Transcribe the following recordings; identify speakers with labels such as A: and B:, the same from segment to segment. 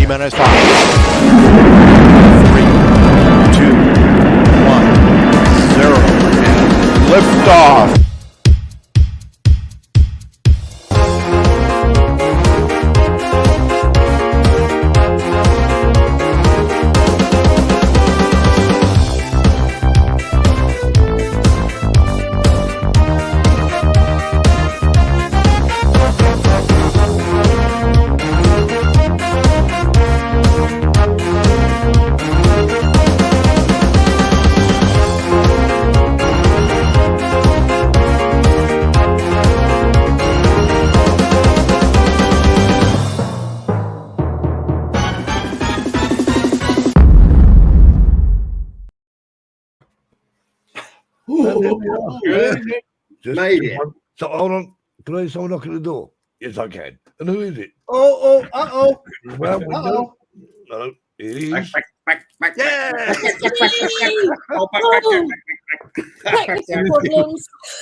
A: T-minus 5, 3, 2, 1, 0, and liftoff.
B: Just made it.
C: So hold on. Can I have someone knock at the door? Yes, I can. And who is it?
B: Oh,
C: Well, we know. No, it is.
B: Yeah.
D: Technical problems.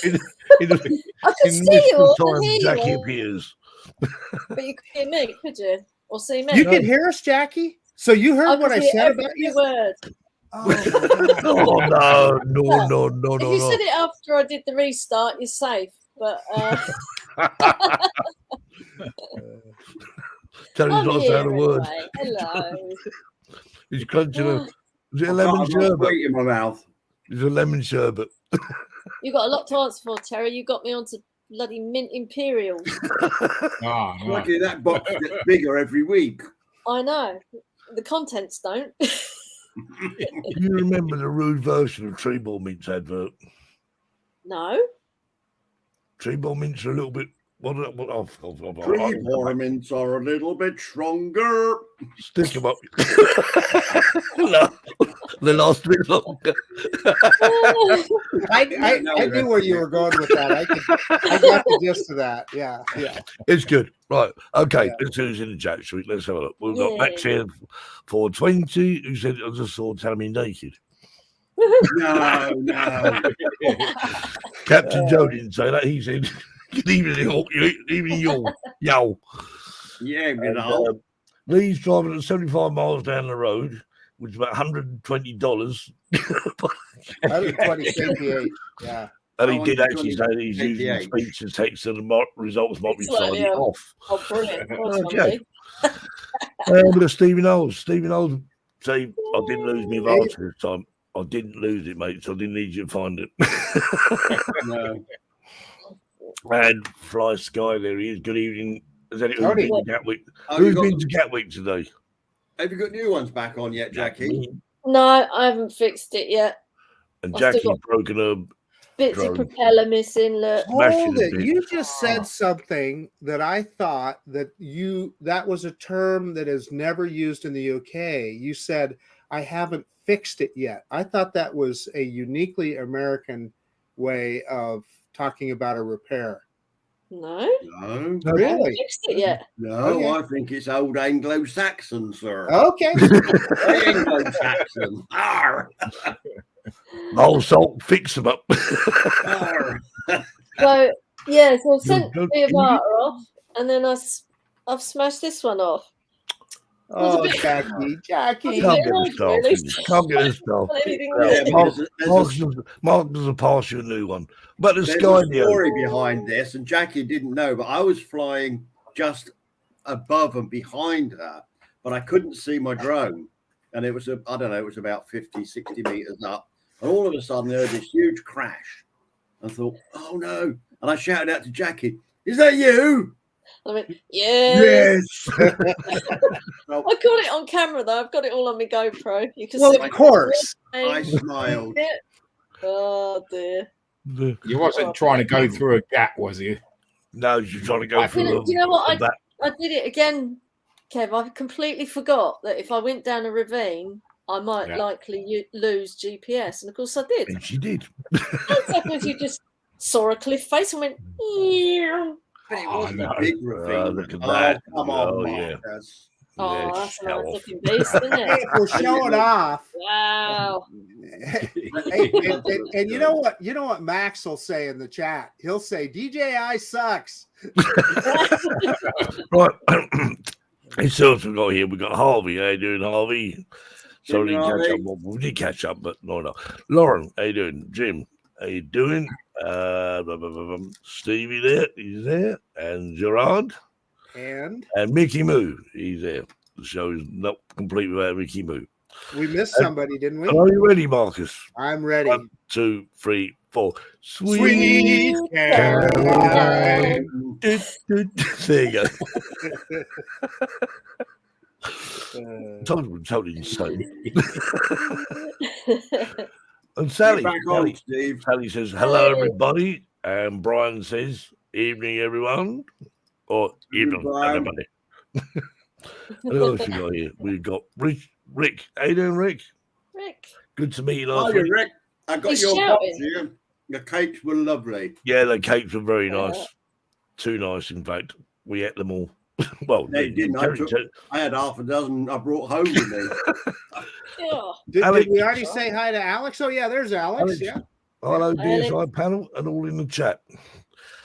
C: In
D: I could see you all, I could hear
C: Jackie
D: you all.
C: appears.
D: But you could hear me, could you? Or see me?
B: You can hear us, Jackie? So you heard what I said about you?
D: Word.
C: Oh, no.
D: If you said it after I did the restart, you're safe. But
C: Terry's not saying a word.
D: Anyway. Hello.
C: He's crunching a. Is it a lemon sherbet?
B: In my mouth.
C: It's a lemon sherbet.
D: You got a lot to answer for, Terry. You got me onto bloody mint imperials.
B: Lucky that box gets bigger every week.
D: I know. The contents don't.
C: Do you remember the rude version of Tree Ball Mints advert?
D: No.
C: Tree Ball Mints are a little bit.
B: Tree ornaments are a little bit stronger.
C: Stick them up. No, they last a bit longer.
E: I knew where you were going with that. I got the gist of that. Yeah.
C: It's good. Right. Okay. Let's do this in the chat. Let's have a look. We've got Max here for 20 who said, I just saw Tammie naked.
B: No.
C: Captain Joe didn't say that. He said, good evening, yo.
B: Yeah, you know.
C: Lee's driving at 75 miles down the road, which is about $120.
E: 120 yeah.
C: And he did actually say that he's using speech to text, and the results might be slightly off.
D: Oh, brilliant.
C: Okay. But Stephen Knowles say, I didn't lose my voucher this time. I didn't lose it, mate, so I didn't need you to find it.
B: No.
C: And Fly Sky, there he is. Good evening. Has anyone been to Gatwick?
B: Oh,
C: Who's been to Gatwick today?
B: Have you got new ones back on yet, Jackie?
D: No, I haven't fixed it yet.
C: And Jackie's broken a
D: bits of propeller missing. Look.
E: Hold it. You just said something that I thought that was a term that is never used in the UK. You said, I haven't fixed it yet. I thought that was a uniquely American way of talking about a repair.
D: No.
E: Really?
D: I haven't fixed it yet.
B: No,
E: Okay.
B: I think it's old Anglo-Saxon, sir.
E: Okay.
B: Anglo-Saxon. Arr.
C: Old salt, fix them up.
B: Arr.
D: So I sent the barter off, and then I've smashed this one off.
E: Oh, Jackie.
C: Can't get this stuff. Mark doesn't pass you a new one. But the
B: There's
C: Sky
B: a story behind this, and Jackie didn't know, but I was flying just above and behind her, but I couldn't see my drone. And it was, it was about 50, 60 meters up. And all of a sudden, there was this huge crash. I thought, oh no. And I shouted out to Jackie, is that you?
D: I went, yes.
B: I
D: got it on camera though. I've got it all on my GoPro. You can
E: Well,
D: see
E: of course.
B: I smiled.
D: Oh dear.
F: You wasn't trying to go through a gap, was you?
C: No, you're trying to go through.
D: Do you know what? I did it again, Kev. I completely forgot that if I went down a ravine, I might likely lose GPS, and of course I did.
C: And she did.
D: Because you just saw a cliff face and went. Eew.
B: But it wasn't a big ravine.
C: Look at that.
B: Come on,
C: yeah.
D: Oh, that's a nice looking beast, isn't it?
E: Hey, we'll show it off.
D: Wow.
E: And you know what? You know what Max will say in the chat? He'll say DJI sucks.
C: Right. It's also got here. We got Harvey. How you doing, Harvey? Sorry,
B: Good,
C: didn't catch
B: Harvey.
C: up. Well, we did catch up, but no, no. Lauren, how you doing? Jim, how you doing? Stevie there, he's there, and Gerard,
E: And
C: and Mickey Moo, he's there. The show is not complete without Mickey Moo.
E: we missed somebody, didn't we?
C: Are you ready, Marcus?
E: I'm ready.
C: 1, 2, 3, 4.
E: Sweet Caroline.
C: There you go. Totally insane. And Sally,
B: Back on, Steve.
C: Sally says, hello, everybody. And Brian says, evening, everyone. Or evening,
B: Brian.
C: everybody. And who else we got here? We've got Rick. How you doing, Rick?
D: Rick.
C: Good to meet you
B: Hi,
C: last week.
B: Rick. I got
D: He's
B: your box
D: shouting.
B: here. The cakes were lovely.
C: Yeah, the cakes were very nice.
D: Yeah.
C: Too nice, in fact. We ate them all. Well,
B: They didn't. I had half a dozen I brought home with me.
D: Yeah.
E: Did
C: Alex.
E: we already say hi to Alex? Oh, yeah, there's Alex.
C: Alex.
E: Yeah.
C: Hello,
D: Alex.
C: DSI panel, and all in the chat.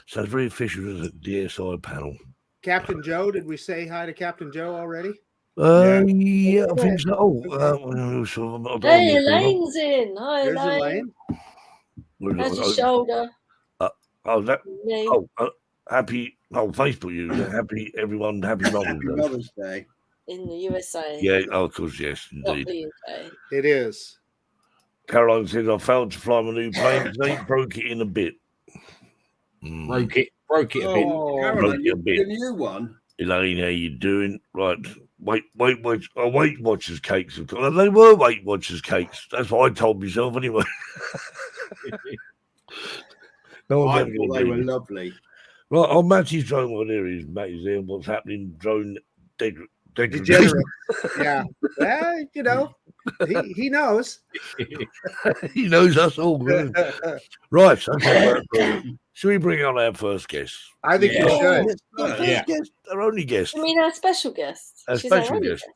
C: So it's very official as a DSI panel.
E: Captain Joe, did we say hi to Captain Joe already?
C: Yeah, I think so.
D: Hey, Elaine's in. Hi,
E: There's
D: Elaine.
E: Elaine.
D: How's your shoulder?
C: Oh, that.
D: Knee.
C: Happy. Oh, Facebook user. Happy everyone. Happy Mother's
B: Happy
C: Day.
B: Mother's Day.
D: In the USA.
C: Yeah. Oh, of course. Yes,
D: Not
C: indeed.
D: the UK.
E: It is.
C: Caroline says I failed to fly my new plane. They broke it in a bit.
F: Broke it a bit.
E: Oh,
B: Caroline,
C: a bit.
B: the new one.
C: Elaine, how you doing? Right. Weight Watchers cakes. They were Weight Watchers cakes. That's what I told myself anyway. No one's
B: I
C: ever
B: thought
C: gonna
B: they
C: beat
B: were
C: me.
B: lovely.
C: Right, on Matty's drone, what there is, Matty's there. What's happening? Drone
E: degenerate. Yeah. Well, you know, he knows.
C: He knows us all. Really. Right. Okay. Should we bring on our first guest?
E: I think you should.
C: Our first
F: Yeah.
C: guest, our only guest.
D: I mean, our special guest.
C: Our
D: She's our
C: special
D: only
C: guest.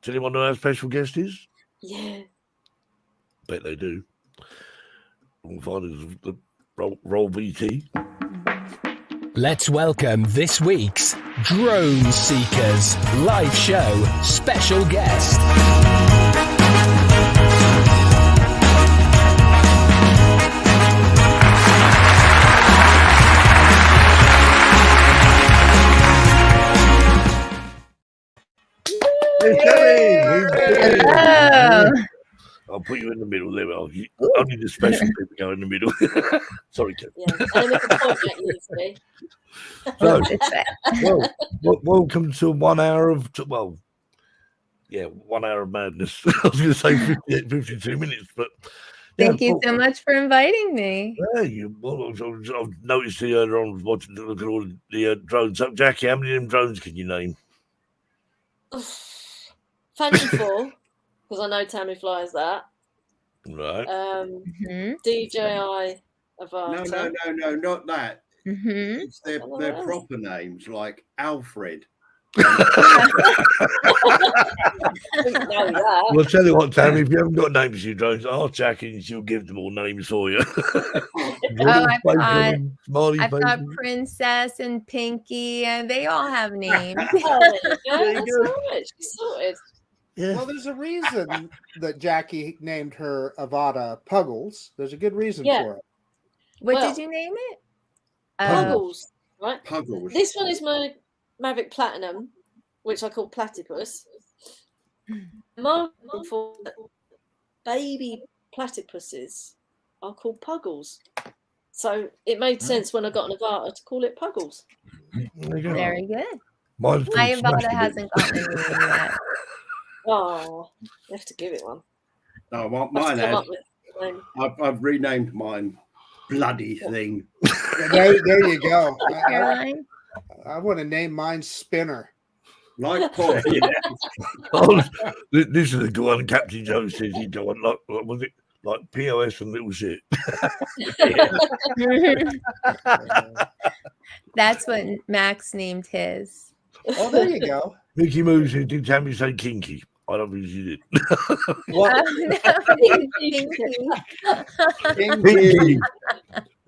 C: Does anyone know who our special guest is?
D: Yeah.
C: Bet they do. We'll find it the roll VT.
G: Let's welcome this week's Drone Seekers live show special guest.
H: Hello.
C: I'll put you in the middle there. Only the special people go in the middle. Sorry, Kev.
D: Yeah. And make a point at you, see.
C: So, welcome to 1 hour of 1 hour of madness. I was going to say 52 minutes, but
H: Thank you so much for inviting me.
C: Yeah, I've noticed the earlier on watching look at all the drones. So, Jackie, how many of them drones can you name?
D: Fancy 4, because I know Tammie flies that.
C: Right.
D: DJI Avata.
B: No, not that.
H: Mm-hmm.
B: It's their proper names, like Alfred.
D: Know that.
C: Well, I'll tell you what, Tammy, if you haven't got names for your drones, ask Jackie and she'll give them all names for you.
H: I've got Princess and Pinky, and they all have names.
D: Oh, there you go. That's all right. She's sorted.
C: Yeah.
E: Well, there's a reason that Jackie named her Avata Puggles. There's a good reason for it.
H: What
D: Well,
H: did you name it?
D: Puggles, right?
B: Puggles.
D: This one is my Mavic Platinum, which I call Platypus. My for baby platypuses are called Puggles. So it made sense when I got an Avata to call it Puggles.
C: There you go.
H: Very good.
C: Mine's
H: My
C: called
H: Avata
C: Smash It.
H: hasn't gotten a name yet.
D: Oh, you have to give it one.
B: No,
D: I've
B: mine
D: come
B: has.
D: up with a name.
B: I've renamed mine Bloody Thing.
E: There you go.
H: Caroline?
E: I want to name mine Spinner.
B: Like Paul.
C: Oh, this is a good one. Captain Joe says he got one like what was it? Like POS and little shit.
H: That's what Max named his.
E: Oh, there you go.
C: Mickey Moo says, did Tammy say kinky? I I don't think she did.
E: What?
C: Pinky.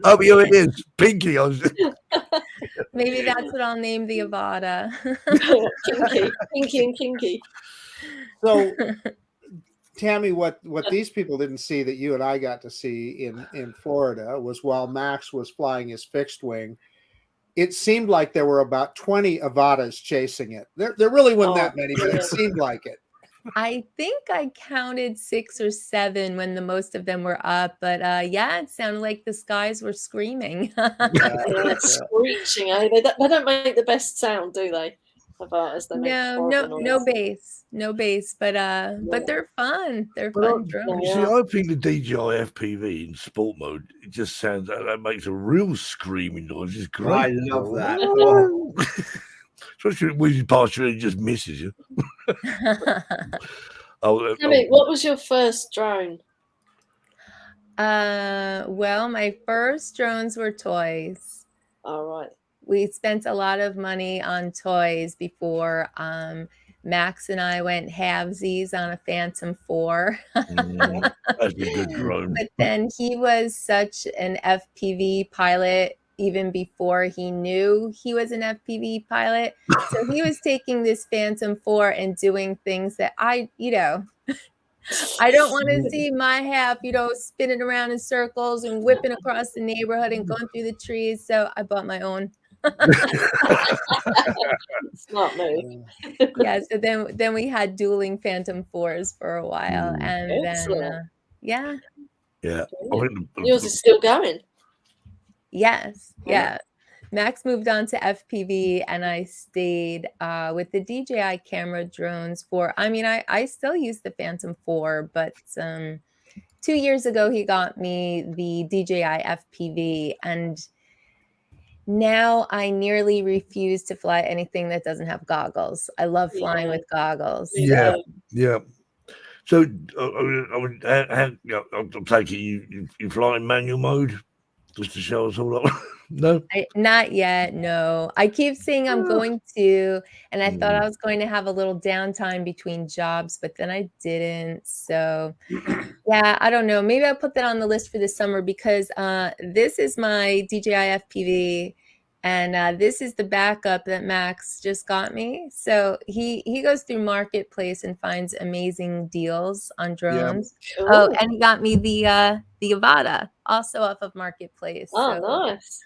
C: Oh, yeah, it is. Pinky.
H: Maybe that's what I'll name the Avada.
D: Pinky and Kinky.
E: So, Tammie, what these people didn't see that you and I got to see in Florida was while Max was flying his fixed wing, it seemed like there were about 20 Avadas chasing it. There really wasn't that many, but it seemed like it.
H: I think I counted 6 or 7 when the most of them were up, but yeah, it sounded like the skies were screaming.
D: Screeching. Eh? They don't make the best sound, do they? Avatas. They make
H: No bass, but they're fun. They're fun drones.
C: You see, I think the DJI FPV in sport mode, it just sounds that makes a real screaming noise. It's great.
B: I love that.
C: Especially when you pass you and it just misses you.
D: What was your first drone?
H: Well, my first drones were toys.
D: All right.
H: We spent a lot of money on toys before Max and I went halvesies on a Phantom 4.
C: That's a good drone.
H: But then he was such an FPV pilot even before he knew he was an FPV pilot. So he was taking this Phantom 4 and doing things that I don't want to see my half, spinning around in circles and whipping across the neighborhood and going through the trees. So I bought my own.
D: Smart move.
H: Yeah, so then we had dueling Phantom 4s for a while, and then
C: yeah.
D: Yours is still going.
H: Yes, yeah. Max moved on to FPV, and I stayed with the DJI camera drones I still use the Phantom 4, but 2 years ago he got me the DJI FPV, and now I nearly refuse to fly anything that doesn't have goggles. I love flying with goggles.
C: Yeah. So, I'll take it you fly in manual mode just to show us all that. No?
H: Not yet, no. I keep saying I'm going to, and I thought I was going to have a little downtime between jobs, but then I didn't. So, yeah, I don't know. Maybe I'll put that on the list for the summer because this is my DJI FPV, and this is the backup that Max just got me. So he goes through Marketplace and finds amazing deals on drones. Yeah. Cool. Oh, and he got me the Avada also off of Marketplace.
D: Oh, nice.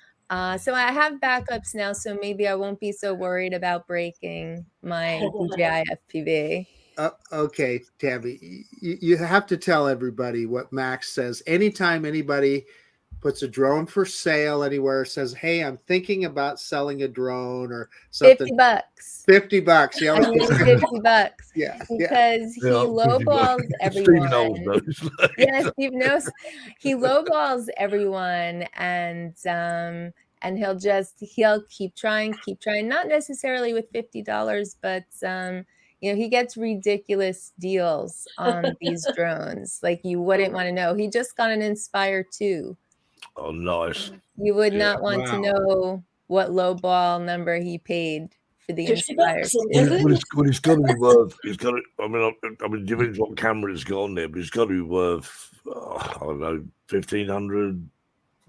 H: So I have backups now, so maybe I won't be so worried about breaking my DJI FPV.
E: Okay, Tammie, you have to tell everybody what Max says. Anytime anybody puts a drone for sale anywhere, says, "Hey, I'm thinking about selling a drone or something."
H: $50.
E: $50.
H: He always $50.
E: Yeah,
H: because he lowballs everyone. Yeah, Steve knows. He lowballs everyone, and he'll keep trying. Not necessarily with $50, but he gets ridiculous deals on these drones. Like you wouldn't want to know. He just got an Inspire 2.
C: Oh, nice.
H: You would not want to know what lowball number he paid for the Inspire 2.
C: It's got to be worth. I mean, depends what camera it's got on there, but it's got to be worth. I don't know, 1,500.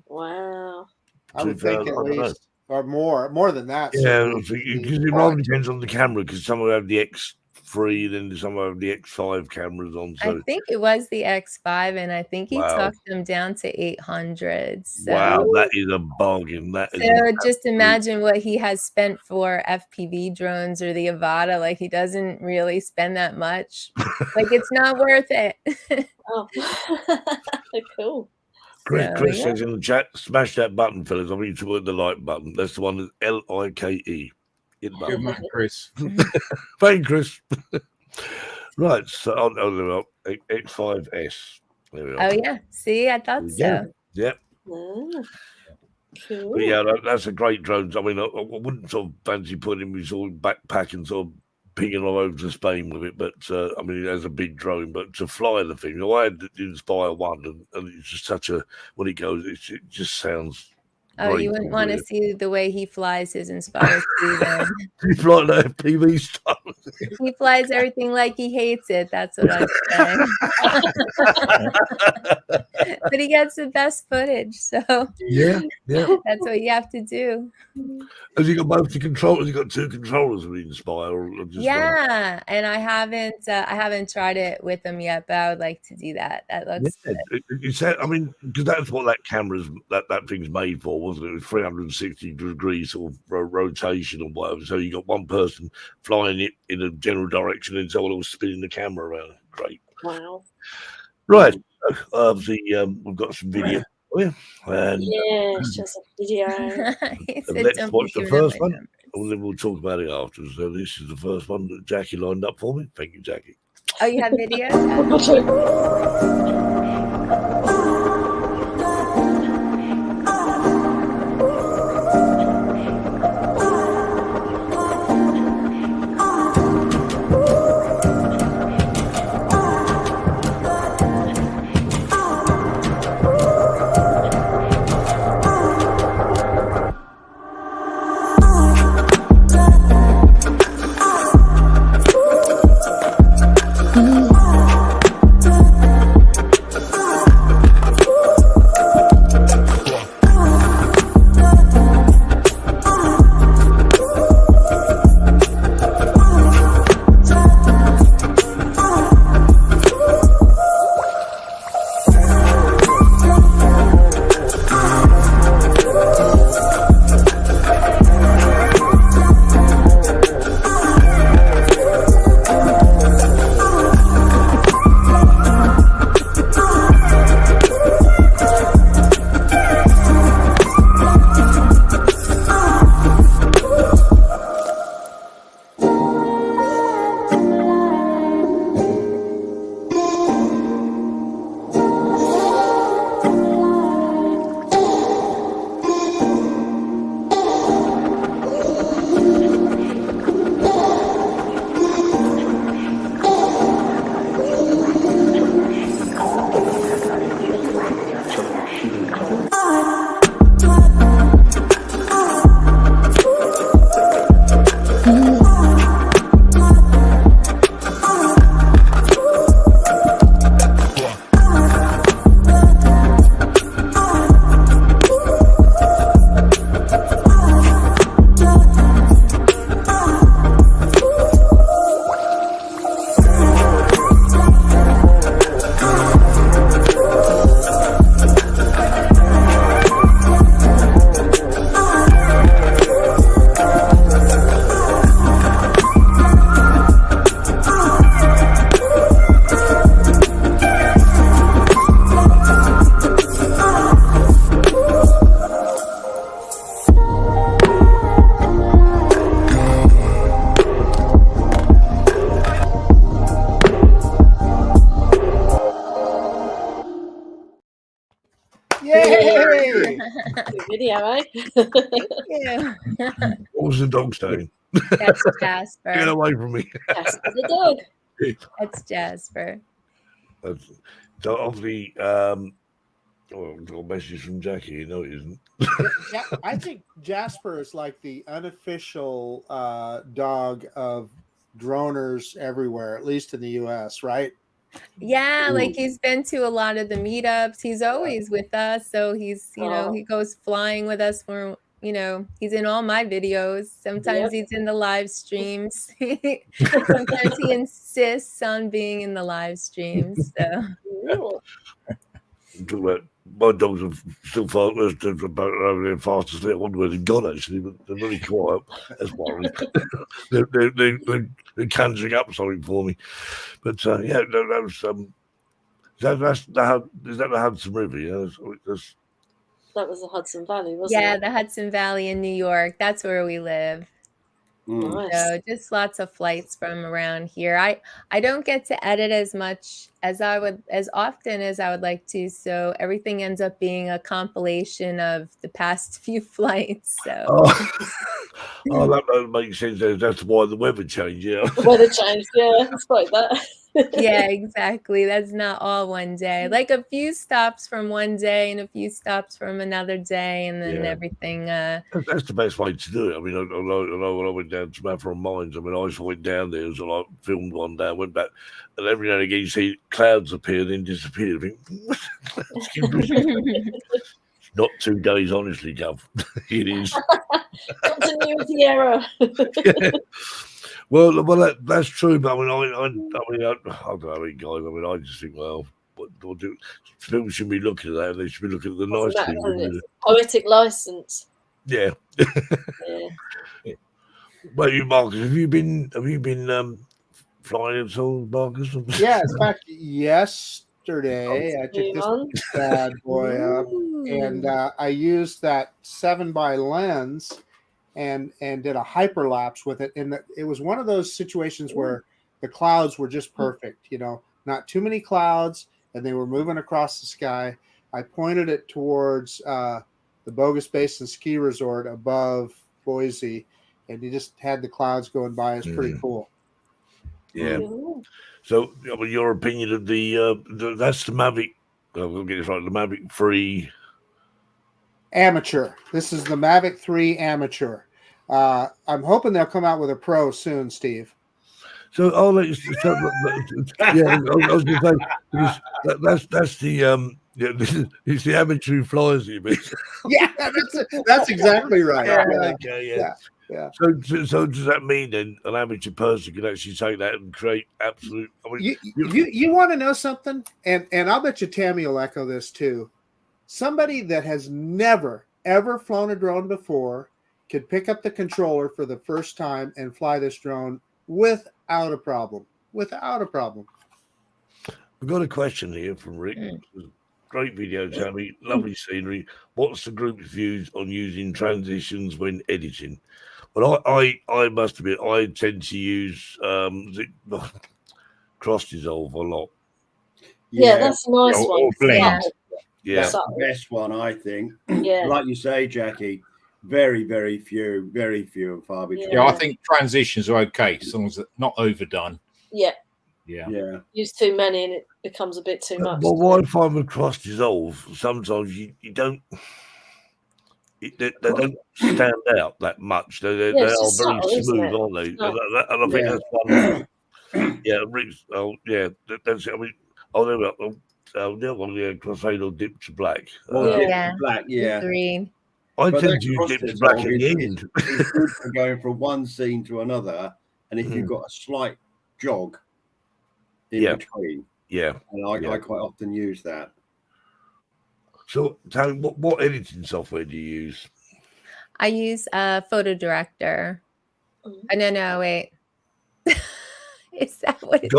D: Wow.
E: I would think at least, or more than that.
C: Yeah, because it rather depends on the camera. Because some will have the X3, then some will have the X5 cameras on. So.
H: I think it was the X5, and I think he talked them down to 800. So.
C: Wow, that is a bargain.
H: Just imagine what he has spent for FPV drones or the Avada. Like he doesn't really spend that much. Like it's not worth it.
D: Oh, cool.
C: Chris says in the chat, smash that button, fellas. I mean, to the like button. That's the one that's LIKE.
F: Good man, Chris.
C: Thank you, Chris. Right, so X5S. There we are.
H: Oh, yeah. See, I thought so.
C: Yeah.
D: Oh, cool.
C: But yeah, that's a great drone. I mean, I wouldn't sort of fancy putting him in sort of backpack and sort of pinging all over to Spain with it, but I mean, it has a big drone, but to fly the thing, I had the Inspire 1, and it's just when it goes, it just sounds
H: Oh, you wouldn't want to see the way he flies his Inspire 2 then.
C: He's like that FPV stuff.
H: He flies everything like he hates it. That's what I'm saying. But he gets the best footage, so
C: Yeah.
H: that's what you have to do.
C: Has he got both the controllers? Has he got two controllers with Inspire? Or just one?
H: Yeah, and I haven't tried it with him yet, but I would like to do that. That looks good.
C: You said, I mean, because that's what that camera's that thing's made for, wasn't it? It was 360 degrees sort of rotation or whatever. So you got one person flying it in a general direction, and someone else spinning the camera around. Great.
D: Wow.
C: Right. Obviously, we've got some video. And
D: Yeah, it's just a video.
H: He said,
C: let's
H: "Don't
C: watch
H: be
C: the
H: giving out
C: first
H: my
C: one,
H: numbers."
C: and then we'll talk about it after. So this is the first one that Jackie lined up for me. Thank you, Jackie.
H: Oh, you have video?
E: Yay!
D: Good video, eh?
H: Yeah.
C: What was the dog saying?
H: That's
C: Get
H: Jasper.
C: away from me.
D: Yes, the dog.
H: That's Jasper.
C: So obviously, got a message from Jackie. You know it isn't.
E: Yeah, I think Jasper is like the unofficial dog of droners everywhere, at least in the US, right?
H: Yeah, like he's been to a lot of the meetups. He's always with us. So he's, he goes flying with us for, he's in all my videos. Sometimes he's in the live streams. Sometimes he insists on being in the live streams. So
C: My dogs are still over there fast asleep. I wonder where they've gone actually, but they're really quiet. That's worrying. they're conjuring up something for me. But yeah, that was is that the Hudson River? Yeah,
D: That was the Hudson Valley, wasn't
H: yeah,
D: it?
H: the Hudson Valley in New York. That's where we live.
D: Nice.
H: So just lots of flights from around here. I don't get to edit as much as often as I would like to. So everything ends up being a compilation of the past few flights. So
C: that makes sense. That's why the weather changed. Yeah,
D: The weather changed. Yeah, it's like that.
H: Yeah, exactly. That's not all one day. Like a few stops from one day and a few stops from another day, and then
C: Yeah.
H: everything.
C: That's the best way to do it. I mean, I know when I went down to Matheron Mines, I mean, I just went down there, so I filmed one day, went back, and every now and again you see clouds appear, then disappear. I think, not 2 days, honestly, Gov. It is.
D: Continuity error.
C: Well, that's true, but I mean, I don't know, guys. I mean, I just think, well, what do people should be looking at that? They should be looking at the nice
D: Doesn't matter,
C: things.
D: does it? Poetic license.
C: Yeah.
D: Yeah.
C: Well, you, Marcus, have you been flying at all, Marcus?
E: Yeah, in fact, yesterday I took this bad boy up, and I used that 7x lens and did a hyperlapse with it. And it was one of those situations where the clouds were just perfect, you know, not too many clouds, and they were moving across the sky. I pointed it towards the Bogus Basin Ski Resort above Boise, and you just had the clouds going by. It's pretty cool.
C: Yeah. So, your opinion of the that's the Mavic. We'll get this right. The Mavic 3
E: Amateur. This is the Mavic 3 Amateur. I'm hoping they'll come out with a Pro soon, Steve.
C: So, I was going to say that's the it's the amateur who flies you, mean?
E: Yeah, that's exactly right. Yeah.
C: So does that mean then an amateur person can actually take that and create absolute? I mean,
E: you want to know something? And I'll bet you Tammie will echo this too. Somebody that has never ever flown a drone before could pick up the controller for the first time and fly this drone without a problem. Without a problem.
C: We've got a question here from Rick. Great video, Tammie. Lovely scenery. What's the group's views on using transitions when editing? Well, I must admit, I tend to use cross dissolve a lot.
D: Yeah, that's a nice one.
C: Yeah.
B: That's the best one, I think.
D: Yeah.
B: Like you say, Jackie, very, very few and far between.
F: Yeah, I think transitions are okay as long as it's not overdone.
D: Yeah.
B: Yeah.
D: Use too many and it becomes a bit too much.
C: Well, what I find with cross dissolve, sometimes you don't. They don't stand out that much. They are very smooth, aren't they? And I think that's one. Yeah, Rick's. Oh, yeah. That's it. I mean, there we go. The other one, crossfade dip to black.
B: Black,
H: Green.
C: I tend to use dip to black at the end.
B: It's good for going from one scene to another, and if you've got a slight jog in between, and I quite often use that.
C: So, Tammie, what editing software do you use?
H: I use Photo Director. No, wait. Is that what it's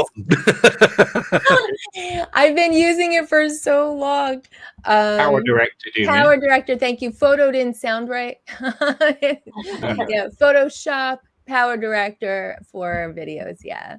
H: I've been using it for so long.
F: Power Director,
H: Power Director, thank you. Photo didn't sound right. Yeah, Photoshop, Power Director for videos, yeah.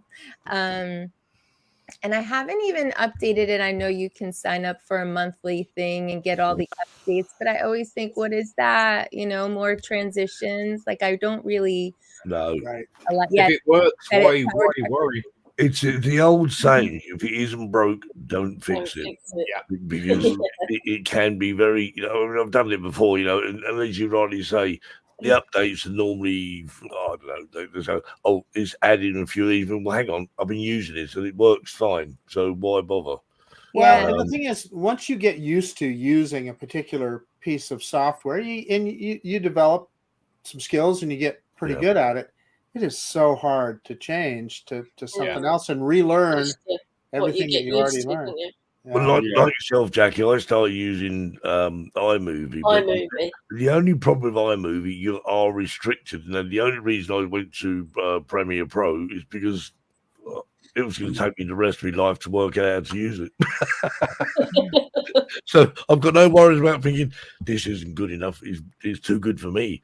H: And I haven't even updated it. I know you can sign up for a monthly thing and get all the updates, but I always think, what is that? You know, more transitions. Like I don't really
C: know.
E: Right.
F: If it works, why worry?
C: It's the old saying: if it isn't broke, don't fix it.
D: Yeah.
C: Because it can be very. You know, I've done it before. You know, and as you rightly say, the updates are normally, I don't know, it's adding a few even. Well, hang on, I've been using it and it works fine. So why bother?
E: Well, the thing is, once you get used to using a particular piece of software, you develop some skills and you get pretty good at it. It is so hard to change to something else and relearn everything that you already learned.
C: Well, like yourself, Jackie, I started using iMovie. The only problem with iMovie, you are restricted. And then the only reason I went to Premiere Pro is because it was going to take me the rest of my life to work out how to use it. So I've got no worries about thinking this isn't good enough. It's too good for me.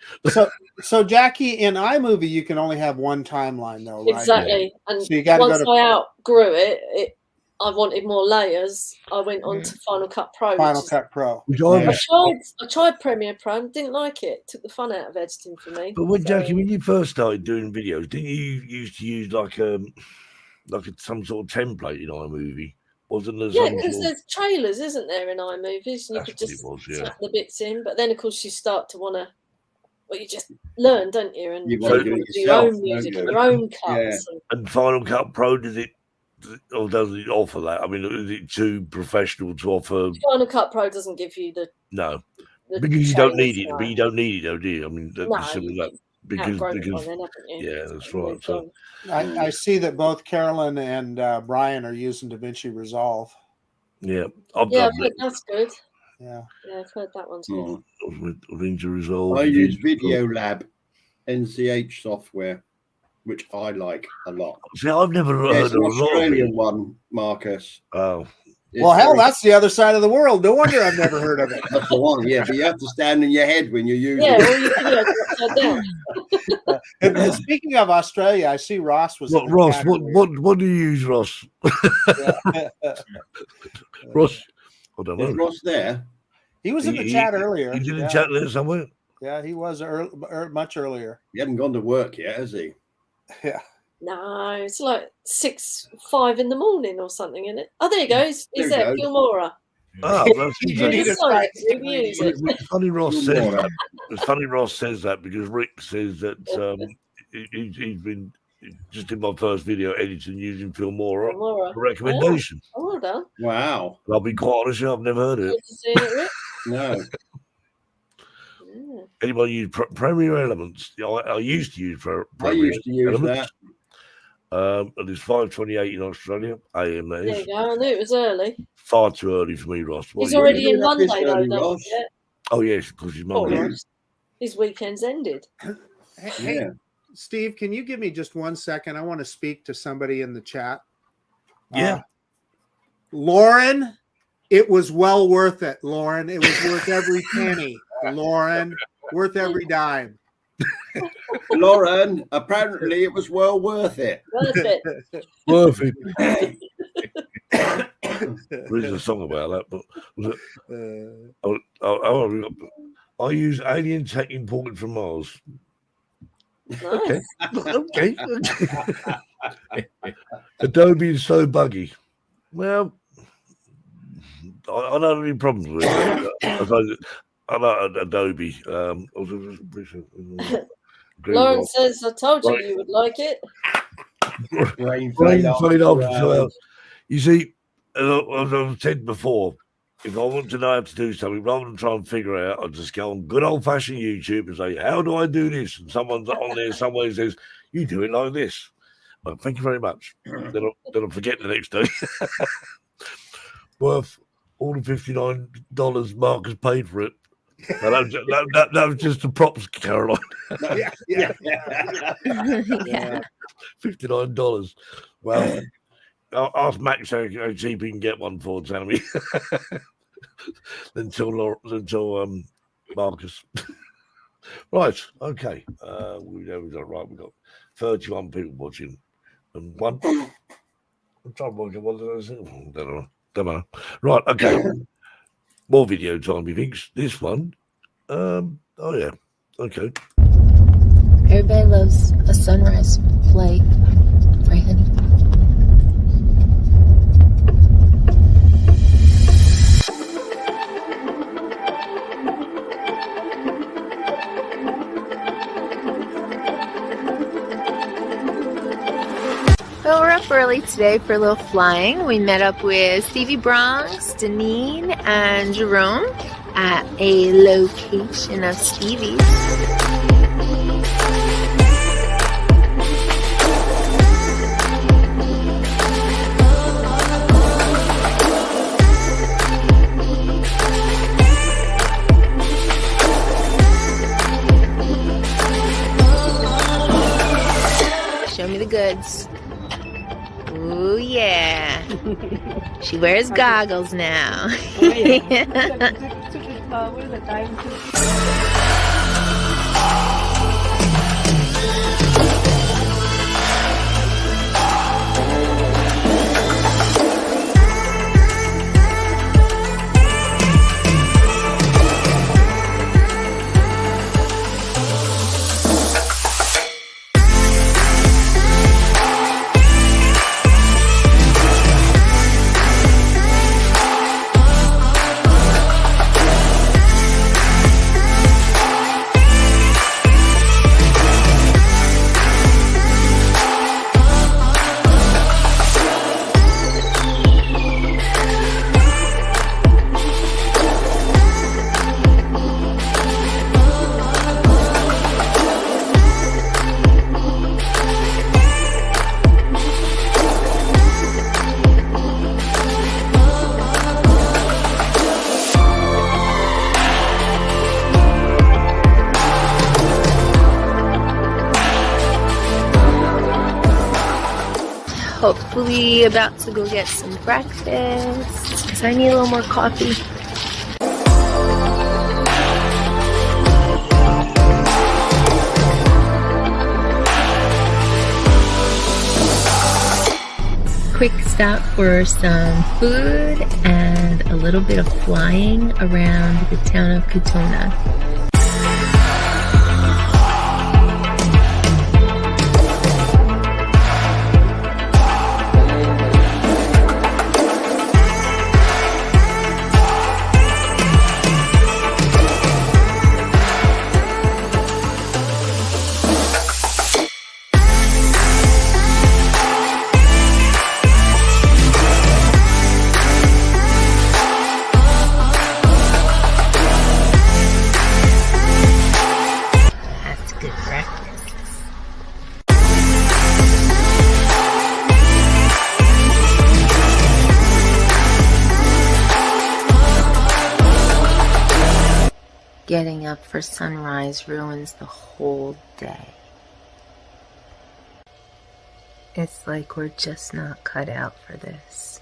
E: So Jackie, in iMovie, you can only have one timeline, though, right?
D: Exactly. And
E: so you got
D: once I outgrew it, I wanted more layers. I went on to Final Cut Pro.
E: Cut Pro.
D: I tried Premiere Pro and didn't like it. Took the fun out of editing for me.
C: But Jackie, when you first started doing videos, didn't you used to use like some sort of template in iMovie. Wasn't there?
D: Yeah,
C: some
D: because
C: sort of,
D: there's trailers, isn't there, in iMovies, and you
C: That's
D: could
C: what
D: just
C: it was, yeah.
D: slap the bits in. But then, of course, you start to want to. Well, you just learn, don't you? And
B: You
C: want to
D: do
B: do it
D: your
B: yourself,
D: own
B: don't
D: music
B: you?
D: and your own cuts.
B: Yeah.
C: and Final Cut Pro does it offer that? I mean, is it too professional to offer?
D: Final Cut Pro doesn't give you the
C: Because you don't need it.
D: trailers,
C: But you don't need it, though, do you? I mean,
D: No,
C: simple
D: you-
C: that because
D: outgrown it by then, haven't you?
C: yeah, that's
D: Moved
C: right. So
D: on.
E: I see that both Carolyn and Brian are using DaVinci Resolve.
C: yeah, I've
D: Yeah,
C: done
D: I've heard that's good.
E: Yeah.
D: Yeah, I've heard that one's good.
C: Ring to Resolve.
B: I use Video Lab NCH software, which I like a lot.
C: See, I've never
B: Yeah,
C: heard
B: it's
C: of
B: an Australian
C: Resolve.
B: one, Marcus.
C: Oh,
B: It's
E: Well, hell,
B: very-
E: that's the other side of the world. No wonder I've never heard of it.
B: that's the one. Yeah, but you have to stand on your head when you use
D: Yeah,
B: it.
D: all your videos are upside down.
E: And speaking of Australia, I see Ross was. in the
C: Ross,
E: category.
C: what do you use, Ross? Ross, I don't
B: Is
C: know.
B: Ross there?
E: He was in the chat earlier.
C: He's in the
E: Yeah.
C: chat there somewhere.
E: Yeah, he was much earlier.
B: He hasn't gone to work yet, has he?
E: Yeah.
D: No, it's like 5 in the morning or something, isn't it? Oh, there you go. He's
B: There
D: there,
B: he goes.
D: Filmora.
C: Ah, that's
E: You
C: interesting.
E: need to
D: Sorry,
E: try
D: reviews it.
C: It's funny Ross
B: Good
C: says
B: morning.
C: that. It's funny Ross says that because Rick says that he's been just in my first video editing using Filmora.
D: Filmora.
C: A recommendation.
D: Oh, well done.
B: Wow.
C: And I'll be quite honest, I've never heard of it.
D: Good to see it, Rick.
B: No.
D: Yeah.
C: Anybody use Premiere Elements? Yeah, I used to use
B: I
C: Premiere
B: used to use
C: Elements.
B: that.
C: And it's 5:28 in Australia. AM that
D: There
C: is.
D: you go. I knew it was early.
C: Far too early for me, Ross. What
D: He's
C: are you
D: already
C: doing?
D: in
B: You're up this
D: Monday, though,
B: early,
D: don't
B: Ross.
D: forget.
C: Oh yes, because he's
D: Poor
C: Monday.
D: Ross. His weekend's ended.
E: Hey,
B: Yeah.
E: Steve, can you give me just 1 second? I want to speak to somebody in the chat.
C: Yeah.
E: Lauren, it was well worth it, Lauren. It was worth every penny, Lauren. Worth every dime.
B: Lauren, apparently it was well worth it.
D: Worth it.
C: Worth it. There is a song about that, but I use alien tech imported from Mars.
D: Nice.
C: Okay. Adobe is so buggy. Well, I don't have any problems with it. I like Adobe.
D: Lauren says, I told you you would like it.
B: Rain
C: Rain
B: fade
C: fade
B: after
C: after 2
B: 2
C: hours. You see, as I've said before, if I want to know how to do something, rather than try and figure it out, I just go on good old fashioned YouTube and say, how do I do this? And someone's on there somewhere and says, you do it like this. Well, thank you very much. Then I'll forget the next day. Worth all the $59 Marcus paid for it. And that was just the props, Caroline.
E: Yeah.
H: Yeah.
C: $59. Well, I'll ask Max how cheap he can get one for, Tammie. until Marcus. Right, okay. We got right. We've got 31 people watching, and one. I'm trying to watch it. What did I say? Don't know. Right, okay. More video time, he thinks. This one. Oh yeah. Okay.
I: Everybody loves a sunrise flight, right, honey? Well, we're up early today for a little flying. We met up with Stevie Bronx, Deneen, and Jerome at a location of Stevie's. Show me the goods. Ooh, yeah. She wears goggles now. hopefully about to go get some breakfast because I need a little more coffee. Quick stop for some food and a little bit of flying around the town of Katona. Getting up for sunrise ruins the whole day. It's like we're just not cut out for this.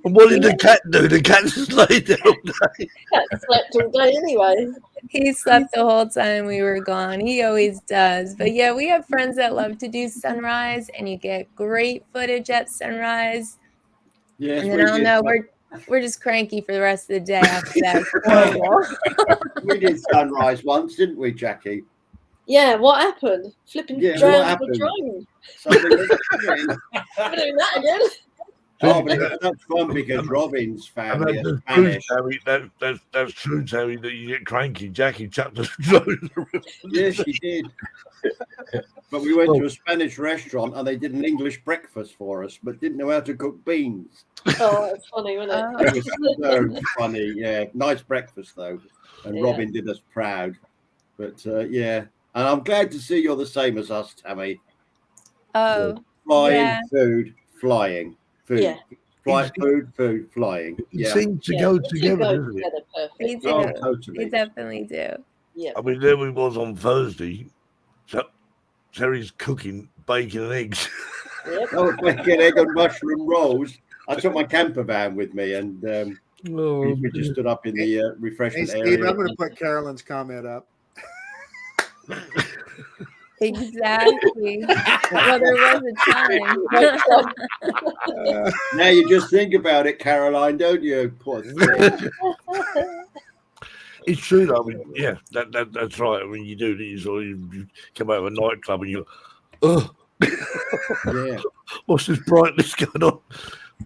C: And what did the cat do? The cat just laid there all day.
D: Cat slept all day anyway.
H: He slept the whole time we were gone. He always does. But yeah, we have friends that love to do sunrise, and you get great footage at sunrise.
B: Yes,
H: And then I don't know, we're just cranky for the rest of the day after that. It's horrible.
B: we did sunrise once, didn't we, Jackie?
D: Yeah, what happened? Flipping
B: Yeah, what
D: drowned the
B: happened?
D: drone.
B: Something
D: We're doing that again.
B: oh, but that's fun because Robin's family
C: And
B: are
C: that's true,
B: Spanish.
C: Tammy. That's true, Tammy, that you get cranky. Jackie chucked the drone.
B: Yes, she did. But we went to a Spanish restaurant and they did an English breakfast for us, but didn't know how to cook beans.
D: Oh, that's funny, wasn't it?
B: It was so funny. Yeah, nice breakfast though, and
D: Yeah.
B: Robin did us proud. But yeah, and I'm glad to see you're the same as us, Tammy.
H: Oh,
B: Flying,
H: yeah.
B: food, flying, food,
D: Yeah.
B: flight, food, flying.
C: It
B: Yeah,
C: seems to
D: Yeah,
C: go
D: the two
C: together,
D: go
C: doesn't it?
D: together
H: we
D: perfect.
H: do.
B: oh,
H: We
B: totally.
H: definitely do.
D: Yeah.
C: I mean, there we was on Thursday. Terry's cooking bacon and eggs.
D: Yep.
B: I was making egg and mushroom rolls. I took my camper van with me, and we just stood up in the
E: Hey,
B: refreshment
E: Steve,
B: area.
E: I'm going to put Carolyn's comment up.
H: Exactly. Well, there was a time.
B: Now you just think about it, Caroline, don't you? Poor thing.
C: It's true, though. I mean, yeah, that's right. I mean, you do. You come out of a nightclub and you go, oh,
B: Yeah.
C: what's this brightness going on?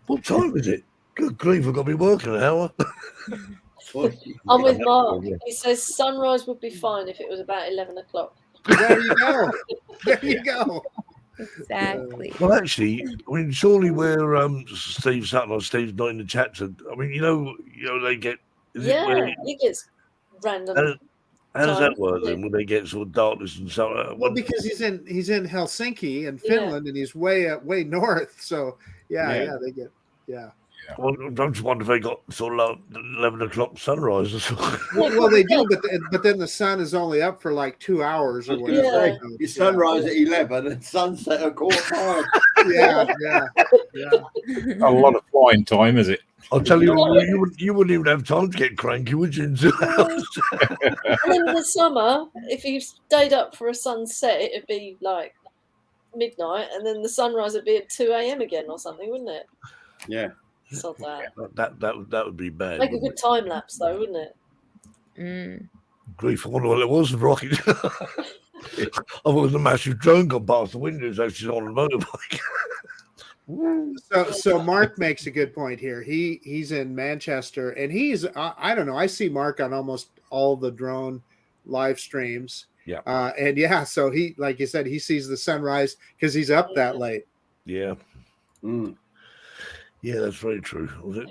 C: What time is it? Good grief, I've got to be working an hour.
B: Well,
D: I'm with Mark. He says sunrise would be fine if it was about 11 o'clock.
E: There you go. There you go.
H: Exactly.
C: Well, actually, I mean, surely where Steve Sutton or Steve's not in the chat. So, I mean, you know, they get. Is
D: Yeah,
C: it where,
D: it gets random.
C: how does that
D: times,
C: work
D: doesn't
C: then? Will they get sort of darkness and so on?
E: Well, because he's in Helsinki and
D: Yeah.
E: Finland, and he's way north. So
B: Yeah.
E: they get
C: Well, I'm just wondering if they got sort of 11 o'clock sunrise or something.
E: Well, they do, but then the sun is only up for like 2 hours or whatever.
D: Yeah.
E: So,
B: It's sunrise at 11 and sunset at 5:15.
E: yeah.
F: A lot of flying time, is it?
C: I'll tell you, you wouldn't even have time to get cranky, would you? In 2 hours?
D: And in the summer, if you stayed up for a sunset, it'd be like midnight, and then the sunrise would be at 2 a.m. again or something, wouldn't it?
B: Yeah.
D: Sod that.
C: That would be bad.
D: Make a
C: wouldn't
D: good time lapse, though, wouldn't it?
H: Mm.
C: Grief, I wonder what it was, Rocky. I thought it was a massive drone gone past the windows as she's on a motorbike.
E: So Mark makes a good point here. He's in Manchester, and he's I don't know. I see Mark on almost all the drone live streams.
C: Yeah.
E: And yeah, so he, like you said, he sees the sunrise because he's up that late.
C: Yeah.
B: Mm.
C: Yeah, that's very true. Was it?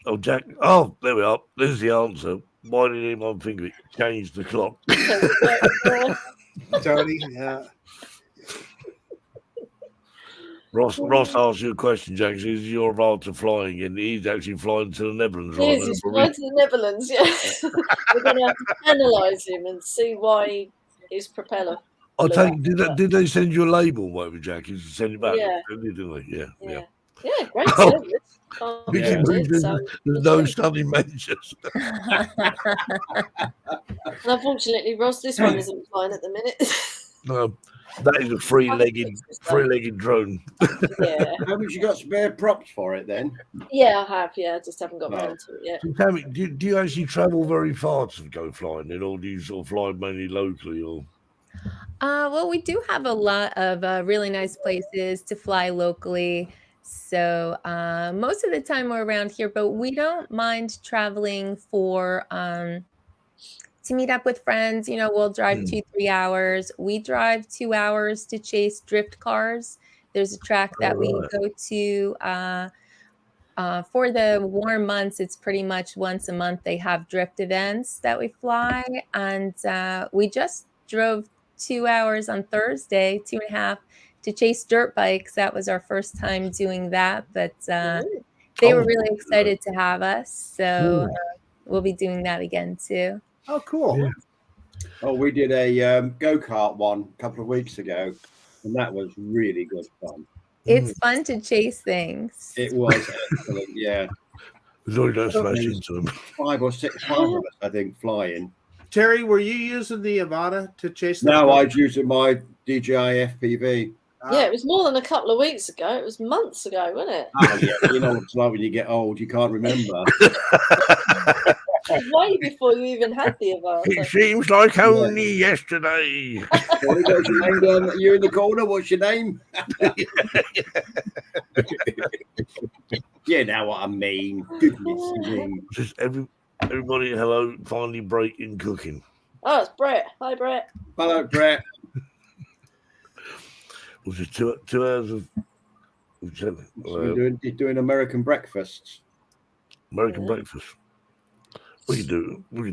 C: Oh, Jack. Oh, there we are. There's the answer. Why did anyone think it changed the clock?
E: Tony, yeah.
C: Ross asked you a question, Jack. Is your Varta flying? And he's actually flying to the Netherlands right now.
D: He's flying to the Netherlands, yes. We're going to have to analyse him and see why his propeller.
C: I
D: blew
C: take
D: up.
C: did they send you a label, whatever, Jack? You send it back,
D: Yeah.
C: didn't they? Yeah.
D: Yeah, great service.
C: Mickey
B: Yeah.
C: Mouse, there's no sunny measures.
D: Unfortunately, Ross, this one isn't flying at the minute.
C: No, that is a three-legged drone.
D: Yeah,
B: Haven't you got spare props for it then?
D: yeah, I have. Yeah, I just haven't got
B: No.
D: round to it yet.
C: So, Tammie, do you actually travel very far to go flying, then, or do you sort of fly mainly locally, or?
H: Well, we do have a lot of really nice places to fly locally. So most of the time we're around here, but we don't mind traveling for to meet up with friends. You know, we'll drive 2-3 hours. We drive 2 hours to chase drift cars. There's a track that we go to for the warm months. It's pretty much once a month they have drift events that we fly, and we just drove 2 hours on Thursday, 2.5, to chase dirt bikes. That was our first time doing that, but they were really excited to have us. So we'll be doing that again too.
E: Oh, cool.
C: Yeah.
B: Oh, we did a go-kart one a couple of weeks ago, and that was really good fun.
H: It's fun to chase things.
B: It was excellent, yeah.
C: As long as you don't smash into them.
B: 5 or 6 of us, I think, flying.
E: Terry, were you using the Avata to chase?
B: No, I was using my DJI FPV.
D: Yeah, it was more than a couple of weeks ago. It was months ago, wasn't it?
B: Oh, yeah. You know what it's like when you get old, you can't remember.
D: Way before you even had the Avata.
C: It seems like only yesterday.
B: Well, what's your name down? You're in the corner. What's your name? You know what I mean. Goodness me.
C: Just everybody, hello, finally breaking cooking.
D: Oh, it's Brett. Hi, Brett.
B: Hello, Brett.
C: Was it 2 hours of
B: You're doing American breakfasts.
C: American breakfast? We could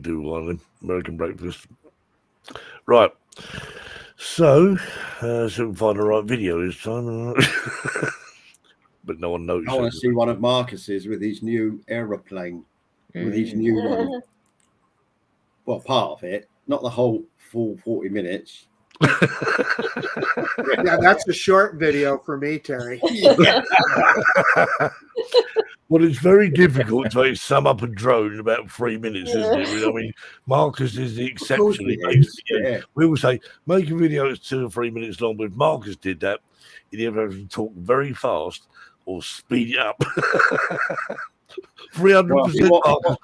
C: do one of them, American breakfast. Right. So we can find the right video this time. But no one knows.
B: I want to see one of Marcus's with his new aeroplane. With his new one. Well, part of it, not the whole full 40 minutes.
E: Yeah, that's a short video for me, Terry.
C: Well, it's very difficult to sum up a drone in about 3 minutes, isn't it? I mean, Marcus is the exception.
B: Yeah.
C: We will say, make a video that's 2 or 3 minutes long, but if Marcus did that, he'd either have to talk very fast or speed it up. 300%.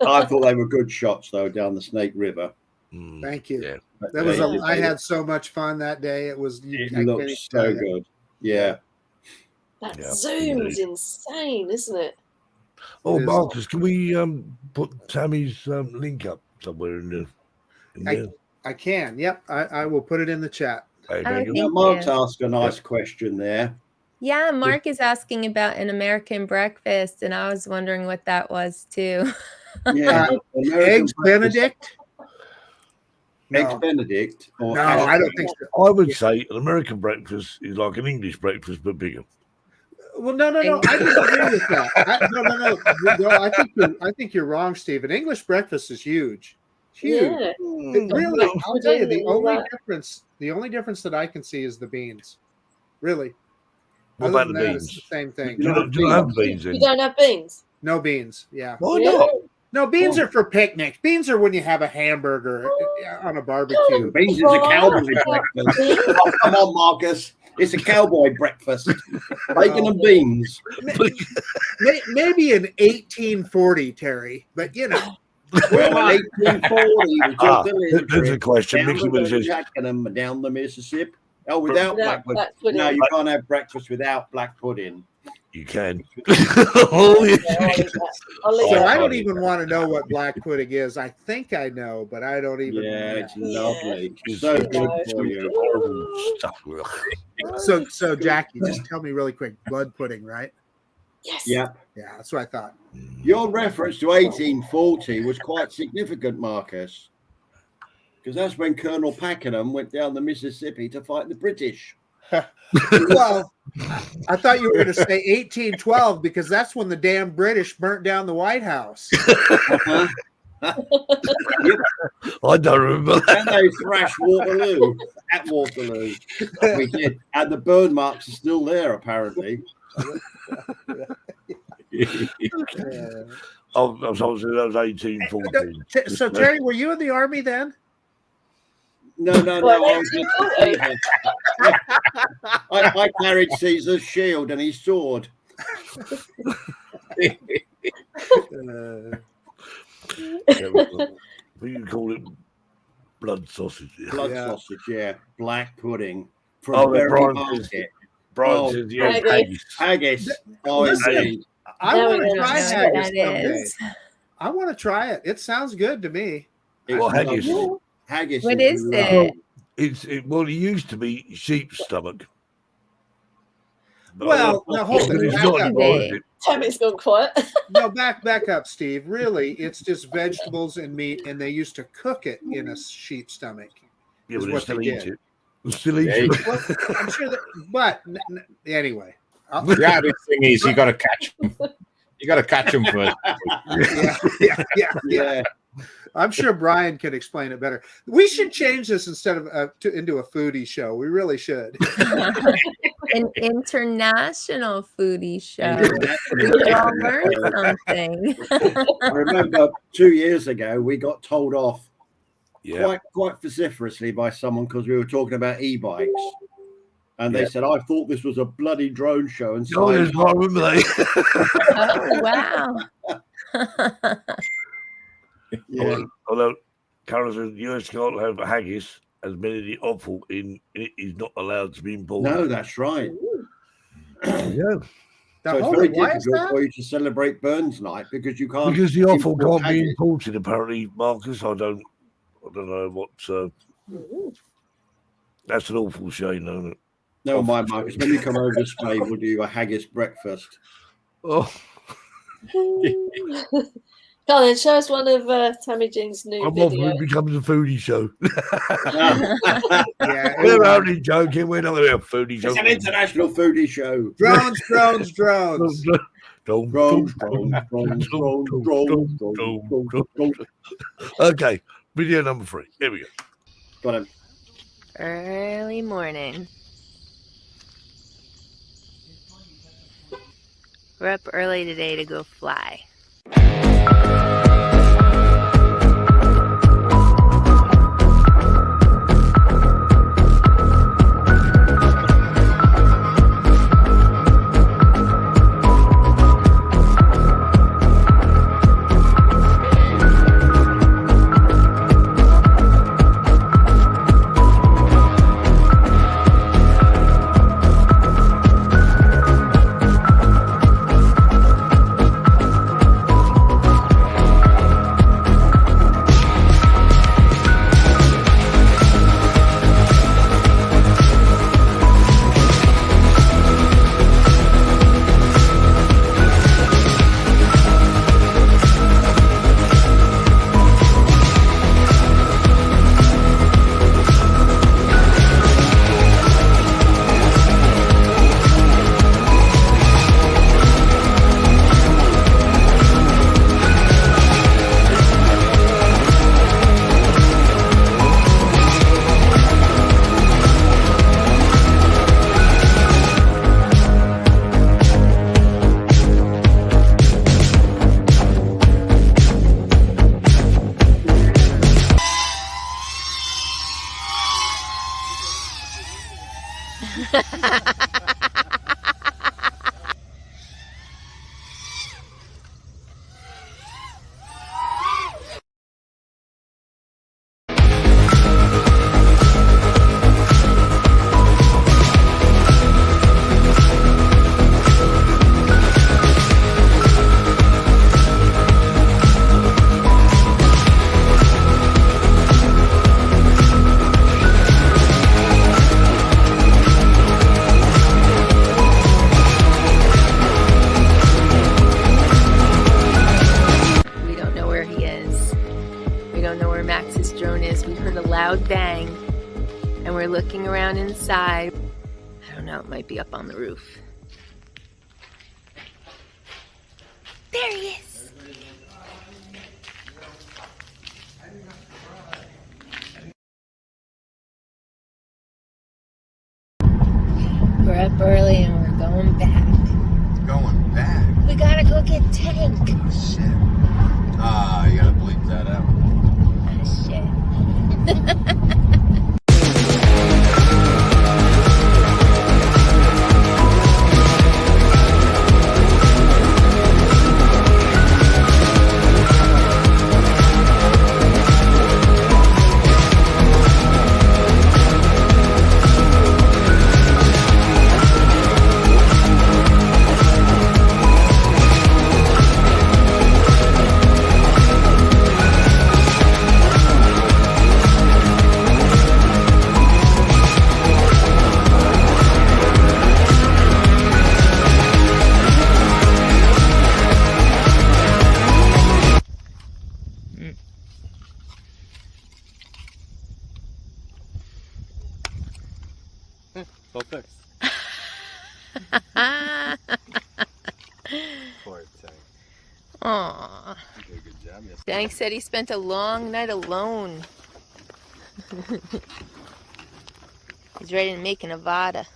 B: I thought they were good shots, though, down the Snake River.
E: Thank you.
C: Yeah.
E: That was. I had so much fun that day. It was.
B: It looks so good. Yeah.
D: That zoom's insane, isn't it?
C: Oh, Marcus, can we put Tammie's link up somewhere in there?
E: I can. Yep. I will put it in the chat.
B: Mark's asked a nice question there.
H: Yeah, Mark is asking about an American breakfast, and I was wondering what that was too.
B: Yeah,
E: Eggs Benedict.
B: Eggs Benedict.
E: No, I don't think so.
C: I would say an American breakfast is like an English breakfast but bigger.
E: Well, no. I disagree with that. No. I think you're wrong, Steve. An English breakfast is huge. Huge.
D: Yeah.
E: Really, I'll tell you the only difference that I can see is the beans. Really.
C: What
E: Other
C: about the
E: than that,
C: beans?
E: it's the same thing.
C: Do you have beans in?
D: You don't have beans?
E: No beans. Yeah.
C: Why not?
E: No, beans are for picnics. Beans are when you have a hamburger on a barbecue.
B: Beans is a cowboy breakfast. Oh, come on, Marcus. It's a cowboy breakfast. Bacon and beans.
E: Maybe in 1840, Terry, but you know.
B: Well, in 1840,
C: there's a question.
B: down
C: Mickey
B: the
C: says,
B: Jackenham, down the Mississippi. Oh, without black pudding. No, you can't have breakfast without black pudding.
C: You can. Oh, yeah.
E: So I don't even want to know what black pudding is. I think I know, but I don't even.
B: Yeah,
E: know.
B: it's lovely. It's so good for you.
E: So Jackie, just tell me really quick. Blood pudding, right?
D: Yes.
B: Yeah.
E: Yeah, that's what I thought.
B: Your reference to 1840 was quite significant, Marcus, because that's when Colonel Pakenham went down the Mississippi to fight the British.
E: Well, I thought you were going to say 1812 because that's when the damn British burnt down the White House.
B: Uh-huh.
C: I don't remember.
B: And they thrashed Waterloo at Waterloo. We did. And the burn marks are still there, apparently.
C: I was that was 1814.
E: So, Terry, were you in the army then?
B: No. I carried Caesar's shield and his sword.
C: We can call it blood sausage.
B: Blood sausage, yeah. Black pudding.
C: Oh, the
B: Berry
C: Brian says, yeah, haggis.
B: Haggis. Oh, indeed.
E: I
H: No,
E: want
H: we
E: to
H: don't
E: try
H: know what
E: haggis
H: that
E: someday.
H: is.
E: I want to try it. It sounds good to me.
C: Well, haggis.
B: Haggis.
H: What is
B: lovely.
H: it?
C: Well, it used to be sheep's stomach.
E: Well, now hold it.
C: It's
E: Back
C: not
E: up.
C: anymore, is it?
D: Tammie's gone quiet.
E: No, back up, Steve. Really, it's just vegetables and meat, and they used to cook it in a sheep's stomach.
C: Yeah,
E: is
C: but
E: what
C: they still
E: they
C: eat
E: did.
C: it. They still eat
F: Yeah,
C: it.
E: Well, I'm sure that, but anyway.
F: The added thing is you got to catch them. You got to catch them first.
B: Yeah.
E: I'm sure Brian can explain it better. We should change this instead of into a foodie show. We really should.
H: An international foodie show. We all learned something.
B: I remember 2 years ago we got told off
C: Yeah.
B: quite vociferously by someone because we were talking about e-bikes. And they
C: Yeah.
B: said, I thought this was a bloody drone show. And
C: Oh,
B: so
C: yes, I remember that.
H: Oh, wow.
B: yeah.
C: Although Karen says the US can't have haggis as many of the offal in it is not allowed to be imported.
B: No, that's right.
C: Yeah.
E: Now,
B: So it's
E: hold
B: very
E: it. Why is
B: difficult
E: that?
B: for you to celebrate Burns Night because you can't.
C: Because the offal
B: import
C: can't be
B: haggis.
C: imported, apparently, Marcus. I don't know what. That's an awful shame, isn't it?
B: Never mind, Marcus. When you come over to Spain, we'll do you a haggis breakfast.
C: Oh,
D: Go on then, show us one of Tammie Jean's new
C: I'm off.
D: videos.
C: It becomes a foodie show.
E: Yeah,
C: We're only joking. We're not going to have a foodie show.
B: It's an international foodie show.
E: drones.
C: Drones,
B: Drones, drones, drones, drones, drones.
C: Okay, video number 3. Here we go.
B: Got him.
I: Early morning. We're up early today to go fly. We don't know where he is. We don't know where Max's drone is. We heard a loud bang and we're looking around inside. it might be up on the roof. There he is. We're up early and we're going back.
F: Going back.
I: We gotta go get Tank.
F: Oh, shit. Ah, you gotta bleep that out.
I: Ah, shit.
A: So fixed. Poor Tank.
I: Aww.
A: You did a good job yesterday.
I: Tank said he spent a long night alone. He's ready to make a Nevada.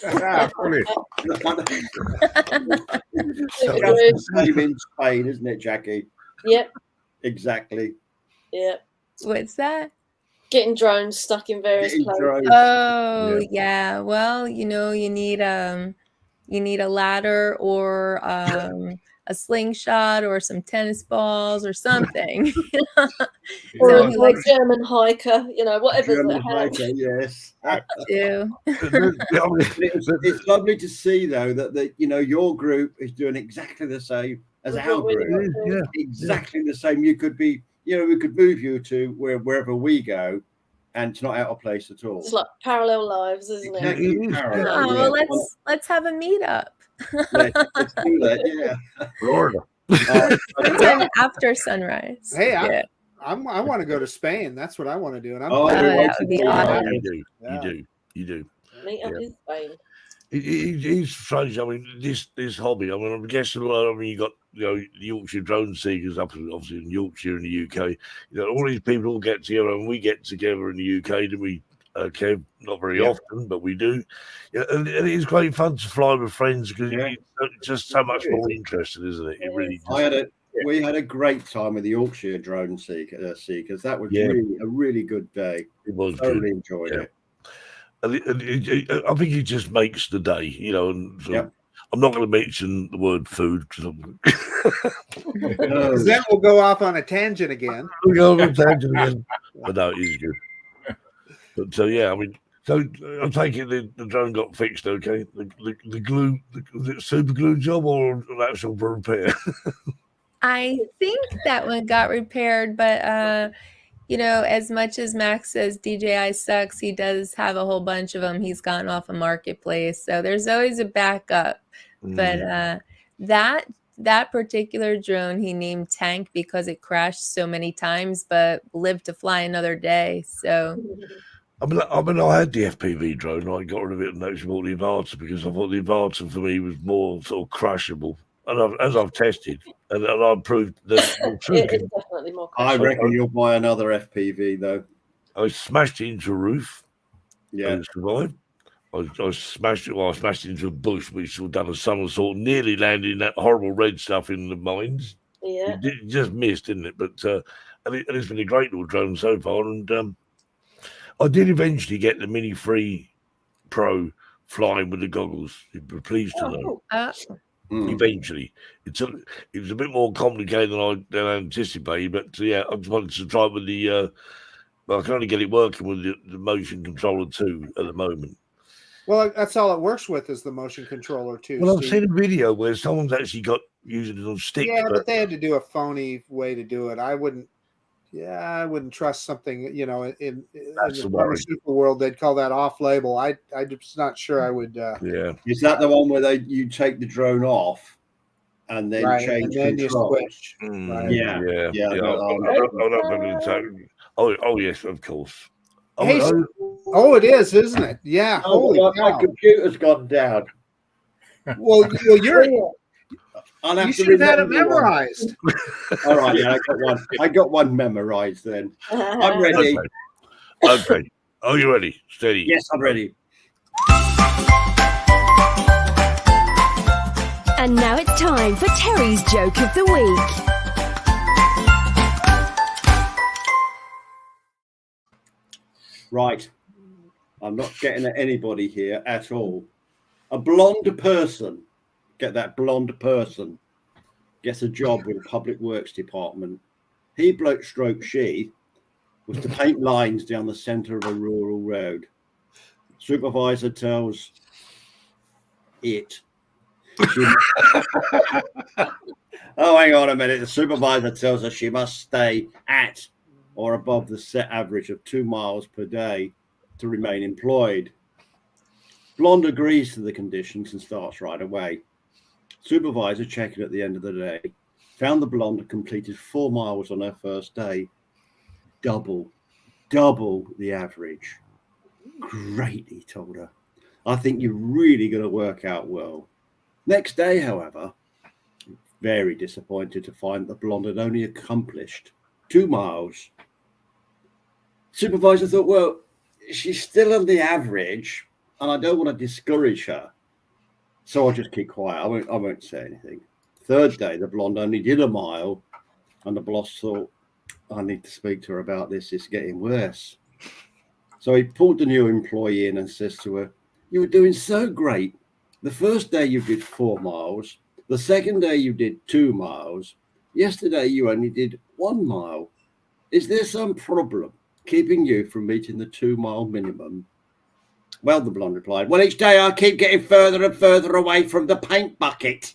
F: Ah, brilliant.
B: Just the same in Spain, isn't it, Jackie?
D: Yep,
B: Exactly.
D: yep.
H: What's that?
D: Getting drones stuck in various
B: Getting
D: places.
B: drones.
H: Oh, yeah. Well, you know, you need a ladder or a slingshot or some tennis balls or something.
D: Or
H: So
D: a
H: he likes
D: German hiker, you know, whatever's
B: German
D: at hand.
B: hiker, yes.
H: to.
B: It's lovely to see, though, that your group is doing exactly the same as
D: With
B: our
D: what we're
B: group.
D: doing.
C: Yeah.
B: Exactly the same. You could be, we could move you to wherever we go, and it's not out of place at all.
D: It's like parallel lives, isn't it?
B: Exactly
C: It is,
B: parallel,
H: Oh,
B: yeah.
H: well, let's have a meetup.
B: Let's do that, yeah.
C: Florida.
H: Sometime after sunrise.
E: Hey,
H: yeah.
E: I want to go to Spain. That's what I want to do. And I'm
B: Oh,
H: that
B: everyone
H: would be
B: should do
H: awesome.
B: that.
C: You do.
E: Yeah.
C: You do. You do.
D: Meet up
C: Yeah.
D: in Spain.
C: It's strange. I mean, this hobby. I mean, I'm guessing. I mean, you got the Yorkshire drone seekers up, obviously in Yorkshire in the UK. All these people all get together, and we get together in the UK. Do we? Kev? Not very often, but we do. Yeah, and it is great fun to fly with friends because it's just so much more interesting, isn't it? It really.
B: We had a great time with the Yorkshire drone seekers. That was really a really good day.
C: It was
B: Totally
C: good.
B: enjoyed it.
C: And I think it just makes the day, And so I'm not going to mention the word food because
E: Because then we'll go off on a tangent again.
C: we'll go on a tangent again. But no, it is good. But so I mean, so I'm taking the drone got fixed. Okay, the glue, the super glue job or an actual repair.
H: I think that one got repaired, but as much as Max says DJI sucks, he does have a whole bunch of them. He's gotten off a marketplace, so there's always a backup. But that particular drone he named Tank because it crashed so many times, but lived to fly another day. So.
C: I mean, I had the FPV drone. And I got rid of it and actually bought the Advancer because I thought the Advancer for me was more sort of crushable. And as I've tested, and I've proved that
D: It is definitely more.
B: I reckon you'll buy another FPV though.
C: I smashed it into a roof.
B: Yeah,
C: and survived. I smashed it. Well, I smashed it into a bush, which was done a somersault, nearly landed in that horrible red stuff in the mines.
D: Yeah,
C: it just missed, didn't it? But and it's been a great little drone so far. And I did eventually get the Mini 3 Pro flying with the goggles. You'd be pleased to know. Eventually, it was a bit more complicated than I anticipated, but I just wanted to try with the. I can only get it working with the motion controller 2 at the moment.
E: Well, that's all it works with is the motion controller too.
C: Well, I've seen a video where someone's actually got using it on stick.
E: Yeah, but they had to do a phony way to do it. I wouldn't. Yeah, I wouldn't trust something, you know, in
C: That's
E: the
C: the worry.
E: pharmaceutical world, they'd call that off label. I'm just not sure I would.
C: Yeah.
B: Is that the one where you take the drone off and then
E: Right,
B: change
E: and then you
B: controls?
E: switch. Right.
B: Yeah,
C: Yeah.
B: yeah,
C: Yeah.
B: no,
C: Oh, yes, of course. Oh,
E: Hey,
C: oh,
E: oh, it is, isn't it? Yeah. Holy
B: my
E: cow.
B: computer's gone down.
E: Well, you're.
B: I'll have
E: You
B: to
E: should have had it
B: remember one.
E: memorized.
B: All right, yeah, I got one memorized then. I'm ready.
C: okay. Are you ready? Steady.
B: Yes, I'm ready.
J: And now it's time for Terry's Joke of the Week.
B: Right. I'm not getting at anybody here at all. A blonde person, get that blonde person, gets a job with the Public Works Department. He bloke stroke she was to paint lines down the centre of a rural road. Supervisor tells it. Oh, hang on a minute. The supervisor tells her she must stay at or above the set average of 2 miles per day to remain employed. Blonde agrees to the conditions and starts right away. Supervisor, checking at the end of the day, found the blonde had completed 4 miles on her first day. Double the average. Great, he told her. I think you're really going to work out well. Next day, however, very disappointed to find the blonde had only accomplished 2 miles. Supervisor thought, well, she's still on the average, and I don't want to discourage her. So I'll just keep quiet. I won't say anything. Third day, the blonde only did 1 mile, and the boss thought, I need to speak to her about this. It's getting worse. So he pulled the new employee in and says to her, you were doing so great. The first day you did 4 miles. The second day you did 2 miles. Yesterday you only did 1 mile. Is there some problem keeping you from meeting the 2 mile minimum? Well, the blonde replied, well, each day I keep getting further and further away from the paint bucket.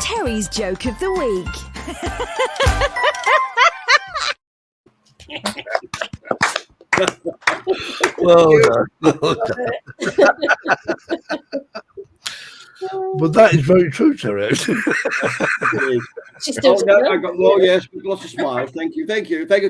J: Terry's Joke of the Week.
C: Well done. Well done. But that is very true, Terry.
D: She's still
B: I got yes, lots of smiles. Thank you,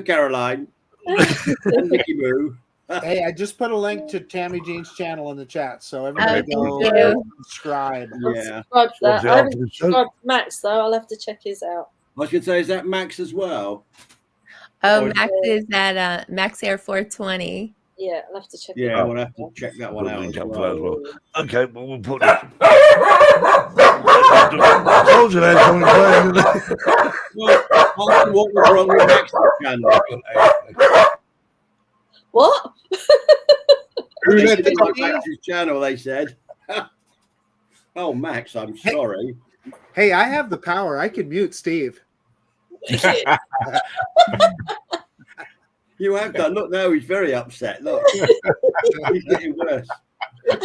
B: Caroline. And Mickey Moo.
E: Hey, I just put a link to Tammie Jean's channel in the chat, so everybody go
H: thank you.
E: subscribe.
B: Yeah.
D: Subscribe to that.
C: What's the
D: I haven't
C: after the show?
D: subscribed to Max though. I'll have to check his out.
B: I was going to say, is that Max as well?
H: Oh, Max is at Max Air 420.
D: Yeah, I'll have to check.
B: Yeah,
D: it
B: we'll have to check that one
C: Put a
B: out
C: link
B: as
C: up for that as
B: well.
C: well. Okay, well, we'll put it. Told you that's coming crazy.
B: Well, ask him what was wrong with Max's channel.
D: What?
E: Who
B: They
E: did
B: didn't like
E: it?
B: Max's channel, they said. Oh, Max, I'm sorry.
E: Hey, I have the power. I can mute Steve.
B: You have done. Look, now he's very upset. Look, he's getting worse. He's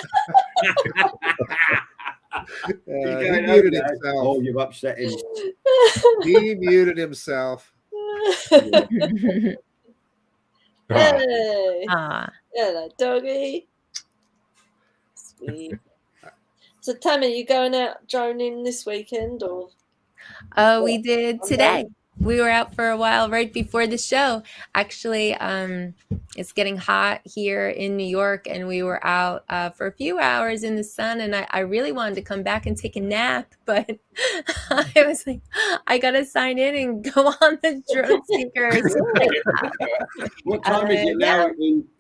E: He
B: going,
E: muted
B: "Okay."
E: himself.
B: Oh, you've upset him.
E: He muted himself.
D: Hey,
H: Ah,
D: hello, doggy. Sweet. So, Tammie, you going out droning this weekend, or?
H: oh, we did
D: I'm
H: today. We were out for a while right before the show. Actually, it's getting hot here in New York, and we were out for a few hours in the sun. And I really wanted to come back and take a nap, but I was like, I gotta sign in and go on the drone seekers.
B: What time is it
H: Yeah.
B: now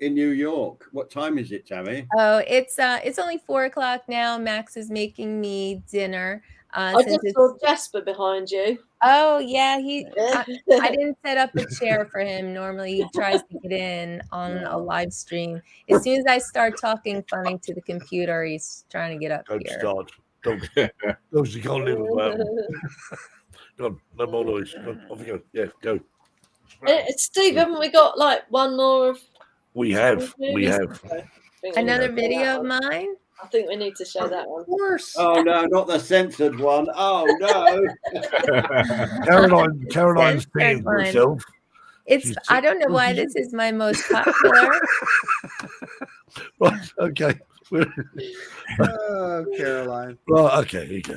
B: in New York? What time is it, Tammie?
H: Oh, it's only 4:00 now. Max is making me dinner.
D: I
H: Since
D: just
H: it's,
D: saw Jasper behind you.
H: oh yeah, I didn't set up a chair for him. Normally he tries to get in on a live stream. As soon as I start talking funny to the computer, he's trying to get up
C: Don't
H: here.
C: start. Don't. You can't live without them. Go on, no more noise. Go on, off you go. Yeah, go.
D: Steve, haven't we got one more of?
C: We have.
D: Okay,
C: We have.
D: I think
H: Another
D: we'll go
H: video
D: that
H: of
D: one.
H: mine.
D: I think we need to show that one.
E: Of course.
B: Oh no, not the censored one. Oh no.
C: Caroline's paying for
H: one.
C: herself.
H: It's I don't know why this is my most popular.
C: Right, okay.
E: Oh, Caroline.
C: Right, okay, here you go.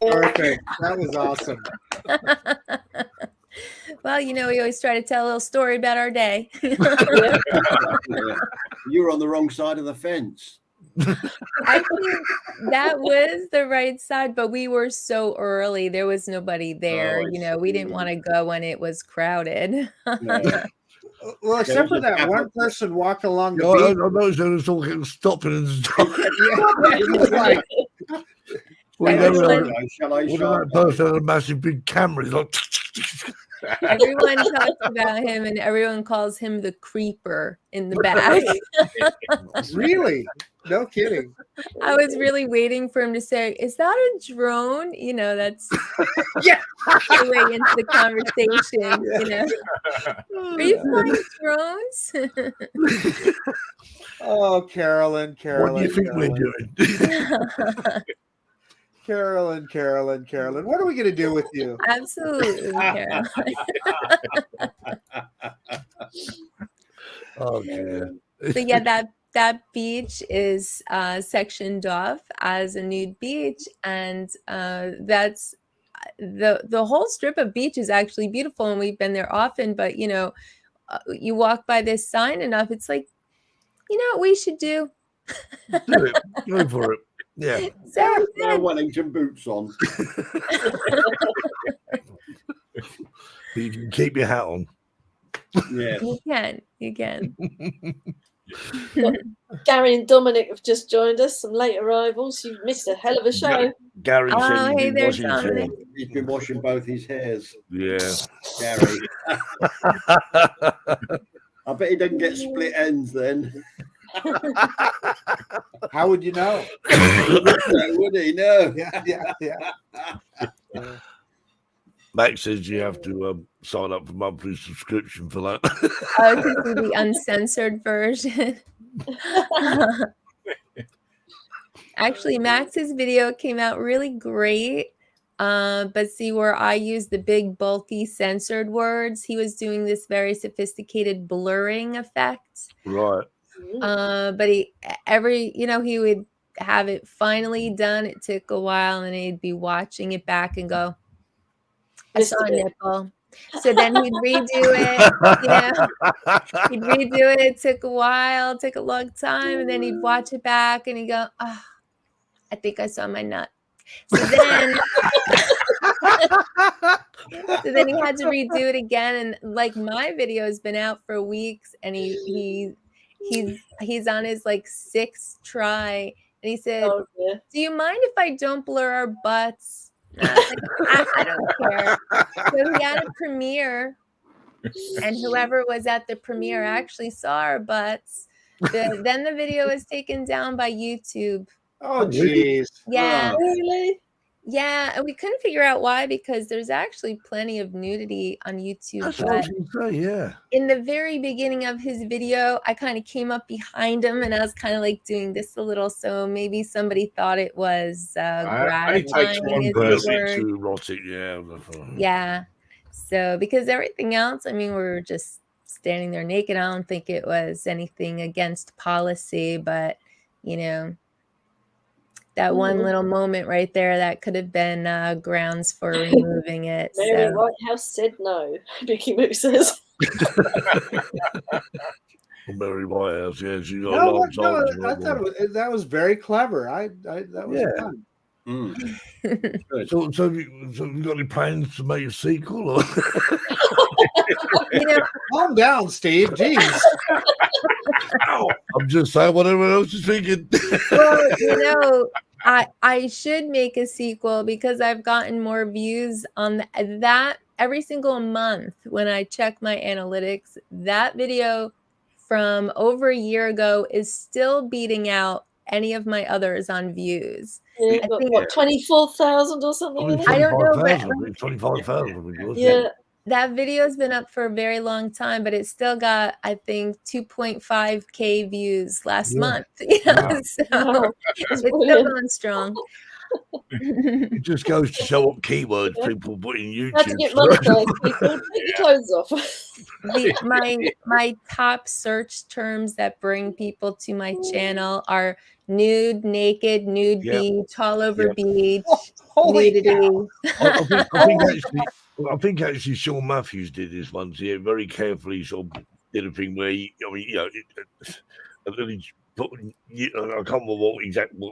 E: Perfect. That was awesome.
H: Well, you know, we always try to tell a little story about our day.
B: Yeah. You were on the wrong side of the fence.
H: I think that was the right side, but we were so early. There was nobody there.
B: Oh, I
H: You know, we didn't
B: see.
H: want to go when it was crowded.
B: Yeah.
E: Well, except for
B: There's a
E: that one
B: couple-
E: person walked along the
C: I
E: beach.
C: noticed they was talking, stopping and stuff.
E: Yeah, it was like,
C: Well,
H: Everyone-
B: Shall I
C: what
B: show
C: that person had a massive big camera. He's like,
H: Everyone talks about him and everyone calls him the creeper in the back.
E: really? No kidding.
H: I was really waiting for him to say, "Is that a drone?" You know, that's
E: Yeah.
H: the way into the conversation. You know, are you flying drones?
E: Oh, Carolyn.
C: what do you think we're doing?
E: Carolyn. What are we going to do with you?
H: Absolutely, Carol.
C: Oh, dear.
H: So yeah, that beach is sectioned off as a nude beach, and that's the whole strip of beach is actually beautiful, and we've been there often. But you know, you walk by this sign enough, it's like, you know what we should do?
C: Do it. Go for it. Yeah.
H: So
B: Put our Wellington boots on.
C: You can keep your hat on.
B: Yeah.
H: you can.
D: Gary and Dominic have just joined us, some late arrivals. You've missed a hell of a show.
C: Gary
H: Oh,
C: said
H: hey
C: he's been
H: there,
C: washing his hair.
H: Dominic.
B: He's been washing both his hairs,
C: Yeah.
B: Gary. I bet he doesn't get split ends then.
E: How would you know?
B: Would he? No.
E: Yeah.
C: Max says you have to sign up for monthly subscription for that.
H: Oh, to see the uncensored version. Actually, Max's video came out really great. But see where I use the big, bulky, censored words, he was doing this very sophisticated blurring effect.
C: Right.
H: But he would have it finally done. It took a while, and he'd be watching it back and go, I saw a nipple. So then he'd redo it. He'd redo it. It took a while, took a long time, and then he'd watch it back and he'd go, oh, I think I saw my nut. So then, he had to redo it again. And like my video has been out for weeks, and he's on his like 6th try, and he said, do you mind if I don't blur our butts? And I was like, I don't care. So he had a premiere, and whoever was at the premiere actually saw our butts. Then the video was taken down by YouTube.
E: Oh, jeez.
H: Yeah.
D: Really?
H: Yeah, and we couldn't figure out why, because there's actually plenty of nudity on YouTube.
C: That's what I was going to say, yeah.
H: In the very beginning of his video, I kind of came up behind him, and I was kind of like doing this a little, so maybe somebody thought it was gratifying.
C: Too erotic, yeah.
H: Yeah. So, because everything else, I mean, we were just standing there naked. I don't think it was anything against policy, but, you know, that one little moment right there, that could have been grounds for removing it.
D: Mary White House said no, Vicky Moo says.
C: Mary White House, yeah. She got
E: I thought that was very clever. That was fun.
C: So have you got any plans to make a sequel? Or?
E: Calm down, Steve. Jeez.
C: I'm just saying what everyone else is thinking.
H: Well, I should make a sequel, because I've gotten more views on that every single month. When I check my analytics, that video from over a year ago is still beating out any of my others on views.
D: Yeah, I think what, 24,000 or something?
H: I don't know.
C: 25,000.
D: Yeah.
H: That video's been up for a very long time, but it still got, I think, 2.5K views last month.
C: Wow.
H: So it's still going strong.
C: It just goes to show what keywords people put in YouTube.
D: How to get monetized, people. Take your clothes off.
H: My top search terms that bring people to my channel are nude, naked, nude beach, all over beach, nudity.
C: I think actually Sean Matthews did this once. He very carefully sort of did a thing where he put, I can't remember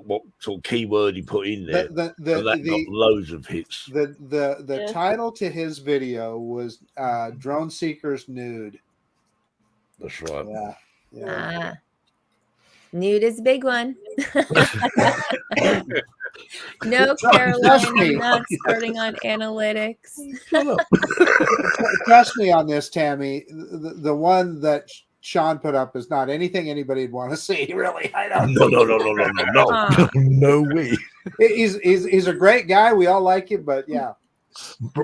C: what sort of keyword he put in there. That got loads of hits.
E: The title to his video was Drone Seekers Nude.
C: That's right.
E: Yeah.
H: Nude is a big one. No, Caroline, I'm not starting on analytics.
E: Trust me on this, Tammie. The one that Sean put up is not anything anybody'd want to see, really. I don't.
C: No. No way.
E: He's a great guy. We all like him, but yeah.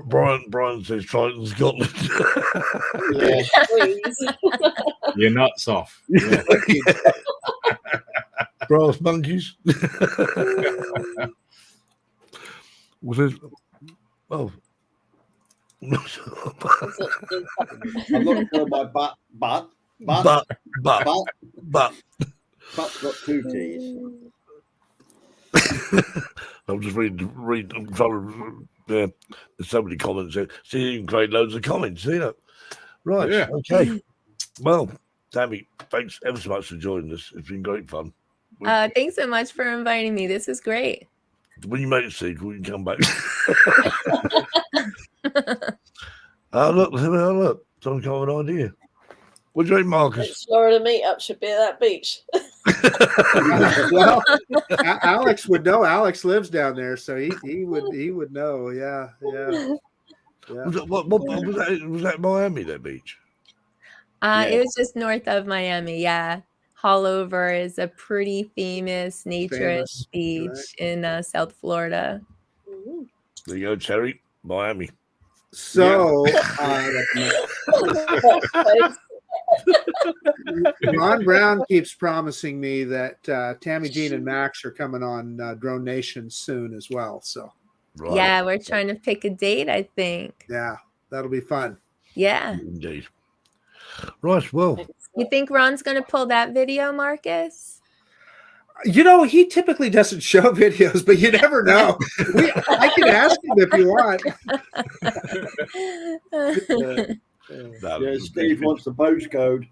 C: Brian says Triton Scotland.
E: Yeah.
F: You're not soft.
E: Yeah.
C: Brass monkeys. Was it? Oh.
B: I'm not sure my butt's got 2 T's.
C: I'm just reading. I'm trying to. Yeah, there's so many comments there. See, you can create loads of comments. See that? Right.
F: Yeah.
C: Okay. Well, Tammie, thanks ever so much for joining us. It's been great fun.
H: Thanks so much for inviting me. This was great.
C: When you make a sequel, you can come back. Look. Someone got an idea. What do you think, Marcus?
D: Next Florida meetup should be at that beach.
E: Well, Alex would know. Alex lives down there, so he would know. Yeah.
C: Was that Miami, that beach?
H: It was just north of Miami. Yeah. Hallover is a pretty famous naturist beach in South Florida.
C: There you go, Terry. Miami.
E: So Ron Brown keeps promising me that Tammie Jean and Max are coming on Drone Nation soon as well. So
H: yeah, we're trying to pick a date, I think.
E: Yeah, that'll be fun.
H: Yeah.
C: Indeed. Right, well.
H: You think Ron's going to pull that video, Marcus?
E: You know, he typically doesn't show videos, but you never know. I can ask him if you want.
B: Steve wants the postcode.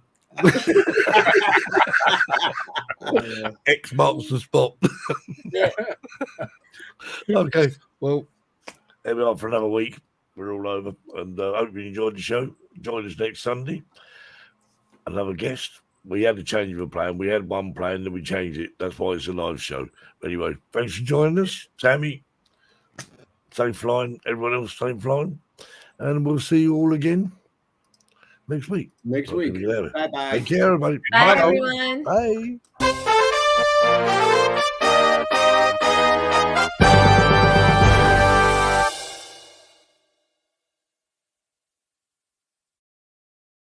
C: X marks the spot. Okay, well, there we are for another week. We're all over, and hope you enjoyed the show. Join us next Sunday. Another guest. We had a change of a plan. We had one plan, then we changed it. That's why it's a live show. Anyway, thanks for joining us. Tammie, safe flying. Everyone else, safe flying. And we'll see you all again next week.
B: Next week.
C: Bye-bye.
B: Bye-bye.
C: Take care, everybody.
H: Bye, everyone.
C: Bye.